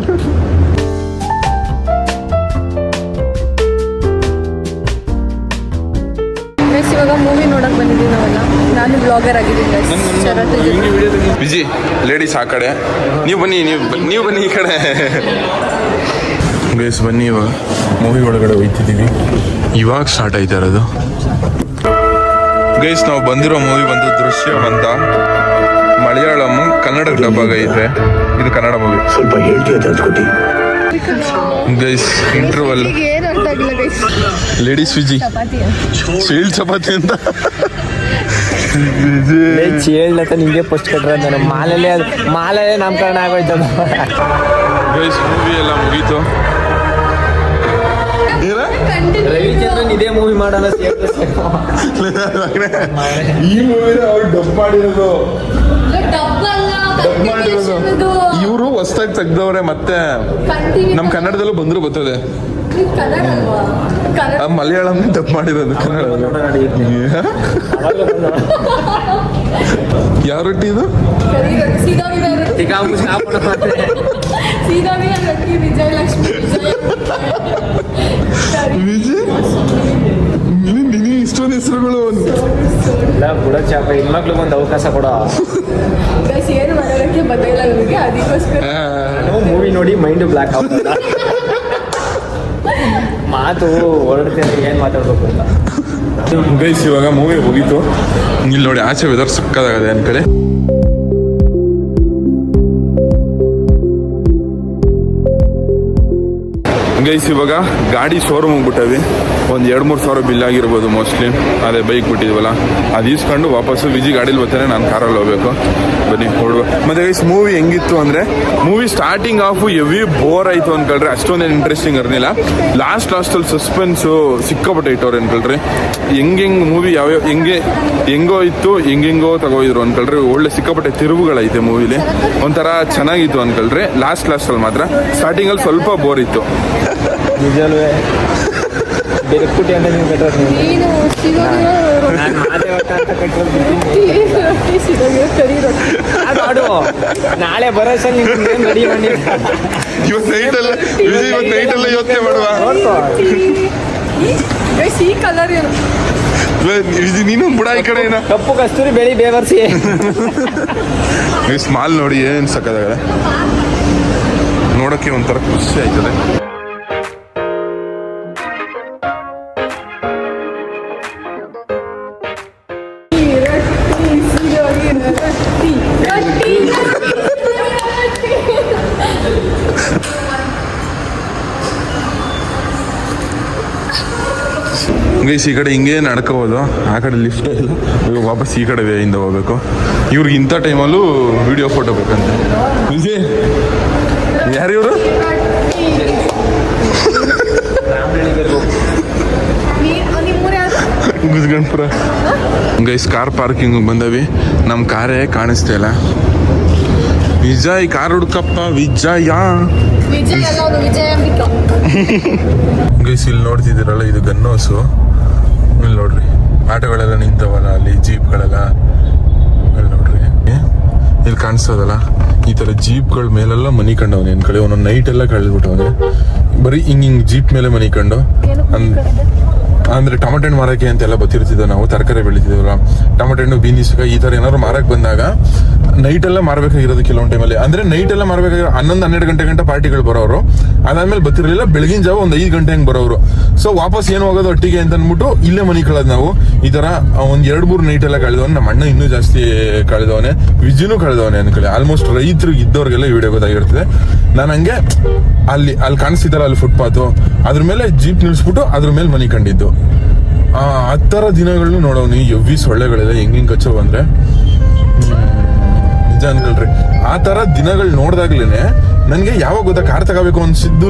ಇವಾಗ ಮೂವಿ ನೋಡಕ್ ಬಂದಿದ್ದೀವಿ ನಾವೆಲ್ಲ. ನಾನು ಬ್ಲಾಗರ್ ಆಗಿದ್ದೀನಿ. ವಿಜಿ ಲೇಡೀಸ್ ಆ ಕಡೆ, ನೀವು ಬನ್ನಿ ಈ ಕಡೆ. ಗೈಸ್ ಬನ್ನಿ, ಇವಾಗ ಮೂವಿ ಒಳಗಡೆ ಹೋಗ್ತಿದ್ದೀವಿ. ಇವಾಗ ಸ್ಟಾರ್ಟ್ ಆಯ್ತಾ ಇರೋದು. ಗೈಸ್ ನಾವು ಬಂದಿರೋ ಮೂವಿ ಬಂದು ದೃಶ್ಯವಂತ, ಮಲಯಾಳಂ ಕನ್ನಡ ಡಬ್ ಆಗೈತೆ. ಇದು ಕನ್ನಡ ಮೂವಿ. ಸ್ವಲ್ಪ ಹೇಳ್ತೀಯ ತರ್ಸ್ಕೊತಿ. ಗೈಸ್ ಇಂಟರ್ವಲ್ ಏನು ಅರ್ಥ ಆಗಿಲ್ಲ ಗೈಸ್. ಲೇಡೀಸ್ ವಿಜಿ ಶೀಲ್ಡ್ ಚಪಾತಿ ಅಂತ ಹೇಳ್ಲತ್ತ ನಿಂಗೆ ಫಸ್ಟ್ ಕಟ್ರ ನಾನು ಮಾಲಲ್ಲೇ ನಾಮಕರಣ ಆಗೋಯ್ತದ. ಗೈಸ್ ಮೂವಿ ಎಲ್ಲ ಮುಗೀತು. ರವಿಚಂದ್ರನ್ ಇದೇ ಮೂವಿ ಮಾಡಲ್ಲ. ಈ ಮೂವಿನ ಅವ್ರು ಡಬ್ ಮಾಡಿರೋದು. ಇವರು ಹೊಸ್ದಾಗಿ ತೆಗ್ದವ್ರೆ, ಮತ್ತೆ ನಮ್ ಕನ್ನಡದಲ್ಲೂ ಬಂದ್ರು ಬರ್ತದೆ. ಮಲಯಾಳಂ ಡಬ್ ಮಾಡಿರೋದು ಕನ್ನಡ. ಯಾವ ರೊಟ್ಟಿ ಇದು? ವಿಜಯ್ ಇಷ್ಟೊಂದು ಹೆಸರುಗಳು. ಬುಡ ಚಾಪ ಹೆಣ್ಮಕ್ಳಿಗೆ ಒಂದು ಅವಕಾಶ ಕೊಡ. ಮೂವಿ ನೋಡಿ ಮೈಂಡ್ ಬ್ಲಾಕ್ ಆಗ್ತದ. ಮಾತು ಹೊರಡ್ತೇನೆ, ಏನ್ ಮಾತಾಡ್ಬೇಕು ಅಂತ. ಗೈಸ್ ಇವಾಗ ಮೂವಿ ಮುಗೀತು. ಇಲ್ಲಿ ನೋಡಿ ಆಚೆ ವೆದರ್ ಸಕ್ಕದಾಗದೆ ಅನ್ ಕಡೆ. ಗೈಸ್ ಇವಾಗ ಗಾಡಿ ಶೋರೂಮ್ ಹೋಗ್ಬಿಟ್ಟವಿ. ಒಂದು 2-3 ಸಾವಿರ ಬಿಲ್ ಆಗಿರ್ಬೋದು ಮೋಸ್ಟ್ಲಿ. ಅದೇ ಬೈಕ್ ಬಿಟ್ಟಿದ್ವಲ್ಲ, ಅದು ಈಸ್ಕೊಂಡು ವಾಪಸ್ಸು ವಿಜಿ ಗಾಡೀಲಿ ಬರ್ತಾನೆ, ನಾನು ಕಾರಲ್ಲಿ ಹೋಗ್ಬೇಕು. ಬನ್ನಿ ಹೊರಡುವ. ಮತ್ತೆ ಗೈಸ್ ಮೂವಿ ಹೆಂಗಿತ್ತು ಅಂದರೆ, movie starting off heavy bore ಆಯಿತು ಅನ್ಕೊಳ್ರಿ. ಅಷ್ಟೊಂದೇನು ಇಂಟ್ರೆಸ್ಟಿಂಗ್ ಇರಲಿಲ್ಲ. ಲಾಸ್ಟಲ್ಲಿ ಸಸ್ಪೆನ್ಸು ಸಿಕ್ಕಾಪಟ್ಟೆ ಇಟ್ಟವ್ರು ಅನ್ಕೊಳ್ರಿ. ಹೆಂಗೆ ಮೂವಿ ಯಾವ್ಯಾವ ಹೆಂಗೋ ಇತ್ತು, ಹೆಂಗೆಂಗೋ ತಗೋಯಿದ್ರು ಅನ್ಕೊಳ್ರಿ. ಒಳ್ಳೆ ಸಿಕ್ಕಾಪಟ್ಟೆ ತಿರುವುಗಳೈತೆ ಮೂವಿಲಿ. ಒಂಥರ ಚೆನ್ನಾಗಿತ್ತು ಅನ್ಕೊಳ್ರಿ. ಲಾಸ್ಟಲ್ಲಿ ಮಾತ್ರ. ಸ್ಟಾರ್ಟಿಂಗಲ್ಲಿ ಸ್ವಲ್ಪ ಬೋರ್ ಇತ್ತು. ನಿಜಲ್ವೇ ಬೆರಕುಟಿ ಅಂತ ನೀವು ಕಟ್ಟೋದು. ನಾನು ಮಾದೇ ಒಟ್ಟ ಅಂತ ಕಟ್ಟೋದು. ನಾಳೆ ಬರೋಸಲ್ಲಿ ನಿಮ್ಗೆ ರೆಡಿ ಮಾಡಿ. ಇವತ್ತು ನೈಟೆಲ್ಲ ಯೋಚನೆ ಮಾಡುವ. ಈ ಕಲರ್ ನೀನು ಬುಡ ಈ ಕಡೆ ಏನ ಕಪ್ಪು ಕಸ್ತೂರಿ ಬೆಳಿ ಬೇವರ್ಸಿ. ಸ್ಮಾಲ್ ನೋಡಿ ಏನ್ ಸಕ್ಕದಾಗದೆ, ನೋಡಕ್ಕೆ ಒಂಥರ ಖುಷಿ ಆಯ್ತದೆ. ಗೈಸ್ ಈ ಕಡೆ ಹಿಂಗೆ ನಡ್ಕೋಬೋದು, ಆ ಕಡೆ ಲಿಫ್ಟ್ ಇಲ್ಲ. ಇವಾಗ ವಾಪಸ್ ಈ ಕಡೆ ವೇಯಿಂದ ಹೋಗ್ಬೇಕು. ಇವ್ರಿಗೆ ಇಂಥ ಟೈಮಲ್ಲೂ ವಿಡಿಯೋ ಫೋಟೋ ಬೇಕಂತ. ವಿಜಯ್ ಯಾರು ಇವರು? ಗುಜ್ಗಂಪುರ. ಗೈಸ್ ಕಾರ್ ಪಾರ್ಕಿಂಗ್ ಬಂದವಿ. ನಮ್ಮ ಕಾರೇ ಕಾಣಿಸ್ತಾ ಇಲ್ಲ. ವಿಜಯ್ ಕಾರ್ ಹುಡ್ಕಪ್ಪ ವಿಜಯ. ಗೈಸ್ ಇಲ್ಲಿ ನೋಡ್ತಿದ್ದೀರಲ್ಲ, ಇದು ಗನ್ನೋಸು. ಇಲ್ಲಿ ನೋಡ್ರಿ ಆಟೋಗಳೆಲ್ಲ ನಿಂತವಲ್ಲ, ಅಲ್ಲಿ ಜೀಪ್ಗಳೆಲ್ಲ. ಅಲ್ಲಿ ನೋಡ್ರಿ ಇಲ್ಲಿ ಕಾಣಿಸ್ತದಲ್ಲ, ಈ ತರ ಜೀಪ್ಗಳ ಮೇಲೆಲ್ಲ ಮನಿ ಕಂಡವನೆ ಏನ್ ಕಡೆ. ಒಂದೊಂದು ನೈಟ್ ಎಲ್ಲ ಕಳೆದ್ಬಿಟ್ಟವನೆ. ಬರೀ ಹಿಂಗ್ ಜೀಪ್ ಮೇಲೆ ಮನಿ ಕಂಡು. ಅಂದ್ರೆ ಟೊಮೆಟೊ ಹಣ್ಣು ಮಾರಕ್ಕೆ ಅಂತೆಲ್ಲ ಬರ್ತಿರ್ತಿದ್ವಿ ನಾವು. ತರಕಾರಿ ಬೆಳಿತಿದ್ವಲ್ಲ, ಟೊಮೆಟೊ ಹಣ್ಣು, ಬೀನಿಸ್, ಈ ತರ ಏನಾದ್ರು ಮಾರಕ್ ಬಂದಾಗ ನೈಟ್ ಎಲ್ಲ ಮಾರ್ಬೇಕಾಗಿರೋದು ಕೆಲವೊಂದು ಟೈಮಲ್ಲಿ. ಅಂದ್ರೆ ನೈಟ್ ಎಲ್ಲ ಮಾರ್ಬೇಕಾಗಿರೋ 11-12 ಗಂಟೆ ಪಾರ್ಟಿಗಳು ಬರೋರು. ಅದಾದ್ಮೇಲೆ ಬರ್ತಿರ್ಲಿಲ್ಲ, ಬೆಳಗಿನ ಜಾವ ಒಂದು 5 ಗಂಟೆ ಹಂಗೆ ಬರೋರು. ಸೊ ವಾಪಸ್ ಏನು ಹೋಗೋದು ಒಟ್ಟಿಗೆ ಅಂತ ಅಂದ್ಬಿಟ್ಟು ಇಲ್ಲೇ ಮನಿ ಕಳೆದ್ ನಾವು. ಈ ತರ ಒಂದ್ 2-3 ನೈಟ್ ಎಲ್ಲ ಕಳೆದವನೆ. ನಮ್ಮ ಅಣ್ಣ ಇನ್ನೂ ಜಾಸ್ತಿ ಕಳೆದವನೆ, ವಿಜಿನೂ ಕಳೆದವನೆ ಅನ್ಕೊಳ್ಳಿ. ಆಲ್ಮೋಸ್ಟ್ ರೈತರಿಗೆ ಇದ್ದವ್ರಿಗೆಲ್ಲ ವಿಡಿಯೋ ಗೊತ್ತಾಗಿರ್ತದೆ. ನಾನು ಹಂಗೆ ಅಲ್ಲಿ ಕಾಣಿಸ್ತಿದ್ದಲ್ಲ, ಅಲ್ಲಿ ಫುಟ್ಪಾತು, ಅದ್ರ ಮೇಲೆ ಜೀಪ್ ನಿಲ್ಸ್ಬಿಟ್ಟು ಅದ್ರ ಮೇಲೆ ಮನಿ ಕಂಡಿದ್ದು. ಆ ಥರ ದಿನಗಳನ್ನ ನೋಡೋನಿ. ಎವ್ವಿ ಸೊಳ್ಳೆಗಳೆಲ್ಲ ಹೆಂಗೆ ಕಚ್ಚೋ ಬಂದ್ರೆ ನಿಜ ಅನ್ಕೊಳ್ರಿ. ಆ ಥರ ದಿನಗಳು ನೋಡ್ದಾಗ್ಲೇನೆ ನನಗೆ ಯಾವಾಗ ಗೊತ್ತಾ ಕಾರ್ ತಗೋಬೇಕು ಅನ್ಸಿದ್ದು.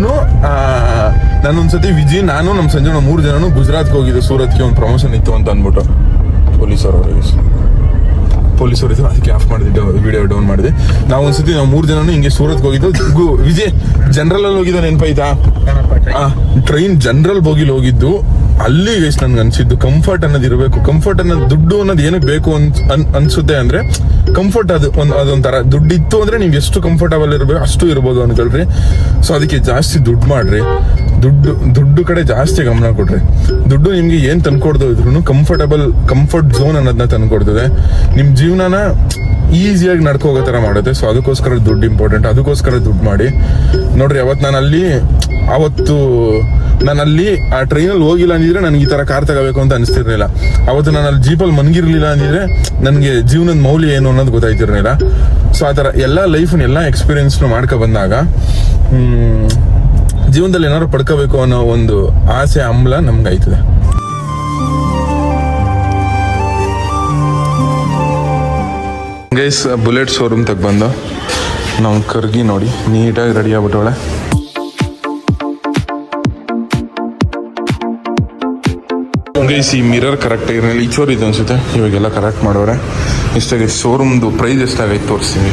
ನಾನೊಂದ್ಸತಿ ವಿಜಿ, ನಾನು ನಮ್ಮ ಸಂಜೆ 3 ಜನನು ಗುಜರಾತ್ಗೆ ಹೋಗಿದ್ದು. ಸೂರತ್ಗೆ ಒಂದು ಪ್ರಮೋಷನ್ ಇತ್ತು ಅಂತ ಅಂದ್ಬಿಟ್ಟು ಪೊಲೀಸರು ಇದ್ರು, ಅದಕ್ಕೆ ಆಫ್ ಮಾಡಿದೆ, ವಿಡಿಯೋ ಡೌನ್ ಮಾಡಿದೆ. ನಾವು 3 ಜನನು ಹಿಂಗೆ ಸೂರತ್ಗೆ ಹೋಗಿದ್ದು. ವಿಜಯ್ ಜನರಲ್ ಅಲ್ಲಿ ಹೋಗಿದ್ದು ನೆನಪಾಯ್ತಾ? ಟ್ರೈನ್ ಜನರಲ್ ಬೋಗಿಲಿ ಹೋಗಿದ್ದು. ಅಲ್ಲಿ ಗೈಸ್ ನನ್ಗೆ ಅನ್ಸಿದ್ದು ಕಂಫರ್ಟ್ ಅನ್ನೋದು ಇರಬೇಕು. ಕಂಫರ್ಟ್ ಅನ್ನೋದು, ದುಡ್ಡು ಅನ್ನೋದು ಏನಕ್ಕೆ ಬೇಕು ಅನ್ಸುತ್ತೆ ಅಂದ್ರೆ, ಕಂಫರ್ಟ್ ಅದೊಂಥರ. ದುಡ್ಡು ಇತ್ತು ಅಂದ್ರೆ ನೀವು ಎಷ್ಟು ಕಂಫರ್ಟಬಲ್ ಇರಬೇಕು ಅಷ್ಟು ಇರ್ಬೋದು ಅನ್ಕೊಳ್ರಿ. ಸೊ ಅದಕ್ಕೆ ಜಾಸ್ತಿ ದುಡ್ಡು ಮಾಡ್ರಿ. ದುಡ್ಡು ಕಡೆ ಜಾಸ್ತಿ ಗಮನ ಕೊಡ್ರಿ. ದುಡ್ಡು ನಿಮ್ಗೆ ಏನ್ ತಂದ್ಕೊಡ್ದು ಇದ್ರು ಕಂಫರ್ಟ್ ಝೋನ್ ಅನ್ನೋದನ್ನ ತಂದ್ಕೊಡ್ತದೆ. ನಿಮ್ ಜೀವನನ ಈಸಿಯಾಗಿ ನಡ್ಕೋಗೋ ತರ ಮಾಡುತ್ತೆ. ಸೊ ಅದಕ್ಕೋಸ್ಕರ ದುಡ್ಡು ಇಂಪಾರ್ಟೆಂಟ್. ಅದಕ್ಕೋಸ್ಕರ ದುಡ್ಡು ಮಾಡಿ ನೋಡ್ರಿ. ಅವತ್ತು ನಾನು ಅಲ್ಲಿ ಆ ಟ್ರೈನಲ್ಲಿ ಹೋಗಿಲ್ಲ ಅಂದಿದ್ರೆ ನನಗೆ ಈ ತರ ಕಾರ್ ತಗೋಬೇಕು ಅಂತ ಅನಿಸ್ತಿರ್ಲಿಲ್ಲ. ಅವತ್ತು ನಾನು ಅಲ್ಲಿ ಜೀಪಲ್ಲಿ ಮನ್ಗಿರ್ಲಿಲ್ಲ ಅಂದಿದ್ರೆ ನನಗೆ ಜೀವನದ ಮೌಲ್ಯ ಏನು ಅನ್ನೋದು ಗೊತ್ತಾಯ್ತಿರ್ಲಿಲ್ಲ. ಸೊ ಆ ತರ ಎಲ್ಲ ಲೈಫ್ನ ಎಲ್ಲ ಎಕ್ಸ್ಪೀರಿಯನ್ಸ್ನು ಮಾಡ್ಕೊ ಬಂದಾಗ ಜೀವನದಲ್ಲಿ ಏನಾದ್ರು ಪಡ್ಕೋಬೇಕು ಅನ್ನೋ ಒಂದು ಆಸೆ ಹಂಬಲ ನಮ್ಗೆ ಆಯ್ತದೆ. ಗೈಸ್ ಬುಲೆಟ್ ಶೋರೂಮ್ ತಗ ಬಂದು ನಾವು ಕರ್ಗಿ ನೋಡಿ ನೀಟಾಗಿ ರೆಡಿ ಆಗ್ಬಿಟ್ಟವಳೆ. ಗೈಸ್ ಈ ಮಿರರ್ ಕರೆಕ್ಟ್ ಆಗಿರಲಿಲ್ಲ, ಈಚೋರ್ ಇದೆ ಅನ್ಸುತ್ತೆ, ಇವಾಗೆಲ್ಲ ಕರೆಕ್ಟ್ ಮಾಡೋರೆ. ಇಷ್ಟಾಗಿ ಶೋರೂಮ್ದು ಪ್ರೈಸ್ ಎಷ್ಟಾಗೈತೆ ತೋರಿಸ್ತೀನಿ.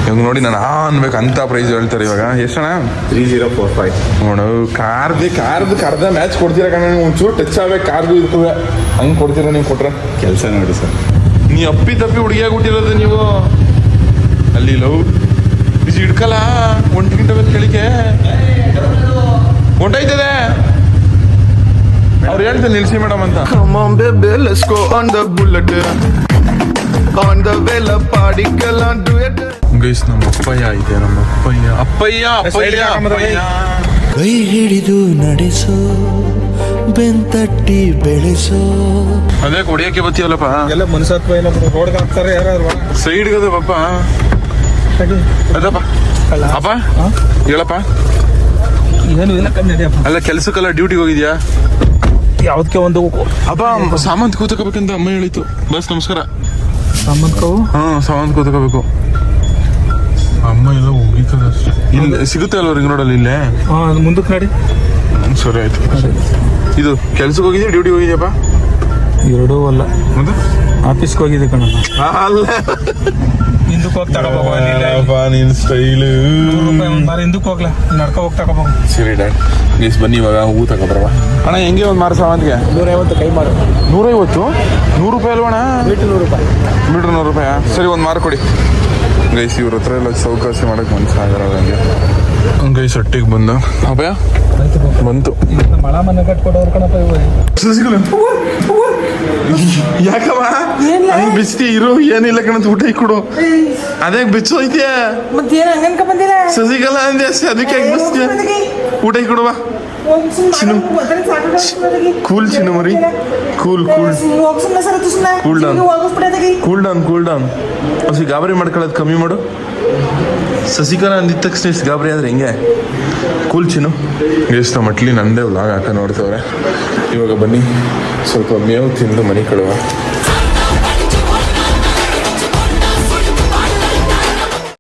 ಇವಾಗ ನೋಡಿ ನಾನು ಅನ್ಬೇಕು ಅಂತ ಪ್ರೈಸ್ ಹೇಳ್ತಾರೆ. ಇವಾಗ ಎಷ್ಟಣ್ಣ? 3045. ನೋಡು ಕಾರ್ದು ಅರ್ಧ ಮ್ಯಾಚ್ ಕೊಡ್ತೀರಾ ಕಣ, ಒಂಚೂರು ಟಚ್ ಆಗ್ಬೇಕು ಕಾರ್ದು ಇರ್ತದೆ, ಹಂಗೆ ಕೊಡ್ತೀರಾ ನೀವು ಕೊಟ್ರೆ? ಕೆಲಸ ನೋಡಿ ಸರ್, ನೀ ಅಪ್ಪಿ ತಪ್ಪಿ ಹುಡುಗಿಯಾಗ್ಬಿಟ್ಟಿರೋದು ನೀವು. ಅಲ್ಲಿ ಲವ್ ಬಿಸಿ ಹಿಡ್ಕಲ್ಲ, ಒಂಟು ಗಂಟೆ ಬೇಕು ಕೇಳಿಕೆ ಹೊಂಟಾಯ್ತದೆ. ಅವ್ರು ಹೇಳ್ತಾರೆ ನಿಲ್ಸಿ ಮೇಡಮ್ ಅಂತ. ಗೈಸ್ ನಮ್ಮ ಅಪ್ಪಯ್ಯ ಐತೆ, ನಮ್ಮ ಅಪ್ಪಯ್ಯ ಕೈ ಹಿಡಿದು ನಡೆಸೋ ಬೆಂತಟ್ಟಿ ಬೆಳೆಸೋ. ಅದೇ ಹೊಡಿಯಕ್ಕೆ ಬತ್ತೀಯಲ್ಲಪ್ಪ, ಎಲ್ಲ ಮನಸತ್ವ ಇಲ್ಲ ರೋಡ್ಗೆ ಹಾಕ್ತಾರೆ ಯಾರು ಸೈಡ್ಗದ ಪಾಪ. ಅದಪ್ಪ ಅಪ್ಪ ಹೇಳಪ್ಪ. ಏನು ಇಲ್ಲ ಕಮ್ಮಿ ಅಲ್ಲ ಕೆಲ್ಸಕ್ಕೆಲ್ಲ ಡ್ಯೂಟಿಗೆ ಹೋಗಿದ್ಯಾ? ಯಾವ್ದಕ್ಕೆ ಒಂದು ಅಪ್ಪ ಸಾಮಾನು ಕೂತ್ಕೋಬೇಕಂತ ಅಮ್ಮ ಹೇಳಿತು. ಬಸ್ ನಮಸ್ಕಾರ. ಸಂಬಂಧಕ್ಕವು ಸಾಮಾನು ಕೂತ್ಕೋಬೇಕು. ಅಮ್ಮ ಎಲ್ಲ ಹೋಗಿತ್ತದ ಇಲ್ಲಿ ಸಿಗುತ್ತೆ ಅಲ್ವ ರಿಂಗ್ ರೋಡಲ್ಲಿ ಇಲ್ಲೇ? ಮುಂದಕ್ಕೆ ನಡಿ. ಸರಿ ಆಯ್ತು. ಇದು ಕೆಲ್ಸಕ್ಕೆ ಹೋಗಿದ್ಯಾ ಡ್ಯೂಟಿಗೆ ಹೋಗಿದ್ಯಪ್ಪ? ಎರಡೂ ಅಲ್ಲ, ಮತ್ತೆ ಆಫೀಸ್ಗೆ ಹೋಗಿದ್ದೆ ಕಣ. ಅಲ್ಲ ಹಿಂದಕ್ಕೆ ಹೋಗಿ ತಗೋಬಾ ನೀನ್ ಸ್ಟೈಲು. ಹಿಂದಕ್ಕೆ ಹೋಗ್ಲಾ, ನಡ್ಕೊ ಹೋಗಿ ತಗೋಬೋ. ಸರಿ ಡ್ಯಾಡ್ ಗೈಸ್ ಬನ್ನಿ ಇವಾಗ ಹೂ ತಗೊಬರವ. ಅಣ್ಣ ಹೆಂಗೆ ಒಂದು ಮಾರು ಸಾಮಾನಿಗೆ? 150 ಕೈ ಮಾಡು. 150? 100 ರೂಪಾಯಿ ಅಲ್ವಣ್ಣ? ಮೀಟ್ರ್ 100 ರೂಪಾಯಿ. ಮೀಟ್ರ್ 100 ರೂಪಾಯಿ? ಸರಿ ಒಂದು ಮಾರು ಕೊಡಿ ಗೈಸ್. ಇವ್ರ ಹತ್ರ ಎಲ್ಲ ಚೌಕಾಸಿ ಮಾಡಕ್ಕೆ ಮನ್ಸಾಗಲ್ಲ ನನಗೆ. ಗೈಸ್ ಒಟ್ಟಿಗೆ ಬಂದ ಅಭಯ ಬಂತು. ಮಳ ಮನೆ ಕಟ್ಕೊಡೋರು ಕಣಪ್ಪ ಇವು. ಯಾಕವ ಹಂಗ್ ಬಿಸ್ತಿ ಇರು, ಏನಿಲ್ಲ ಕಣತ್ ಊಟ ಕೊಡು. ಅದೇ ಬಿಚ್ಚೋಯ್ತೀಯ ಸಸಿಗಲ್ಲ ಅಂದೆ ಅಷ್ಟೇ, ಅದಕ್ಕೆ ಬಿಸ್ತೀಯ. ಊಟ ಕೊಡುವ ಚಿನ್ನು. ಕೂಲ್ ಚಿನ್ನು ಮರಿ, ಕೂಲ್ ಡೌನ್. ಅಸಿ ಗಾಬರಿ ಮಾಡ್ಕೊಳ್ಳೋದು ಕಮ್ಮಿ ಮಾಡು. ಸಸಿಕಲಾ ಅಂದಿದ ತಕ್ಷಣ ಇಷ್ಟು ಗಾಬರಿ ಆದ್ರೆ ಹೆಂಗೆ? ಕೂಲ್ ಚಿನ್ನು. ಎಷ್ಟು ಮಟ್ಲಿ ನಂದೇ ವ್ಲಾಗ್ ಹಾಕ ನೋಡ್ತವ್ರೆ. ಇವಾಗ ಬನ್ನಿ ಸ್ವಲ್ಪ ಮೇವು ತಿಂದು ಮನೆ ಕಳುವ.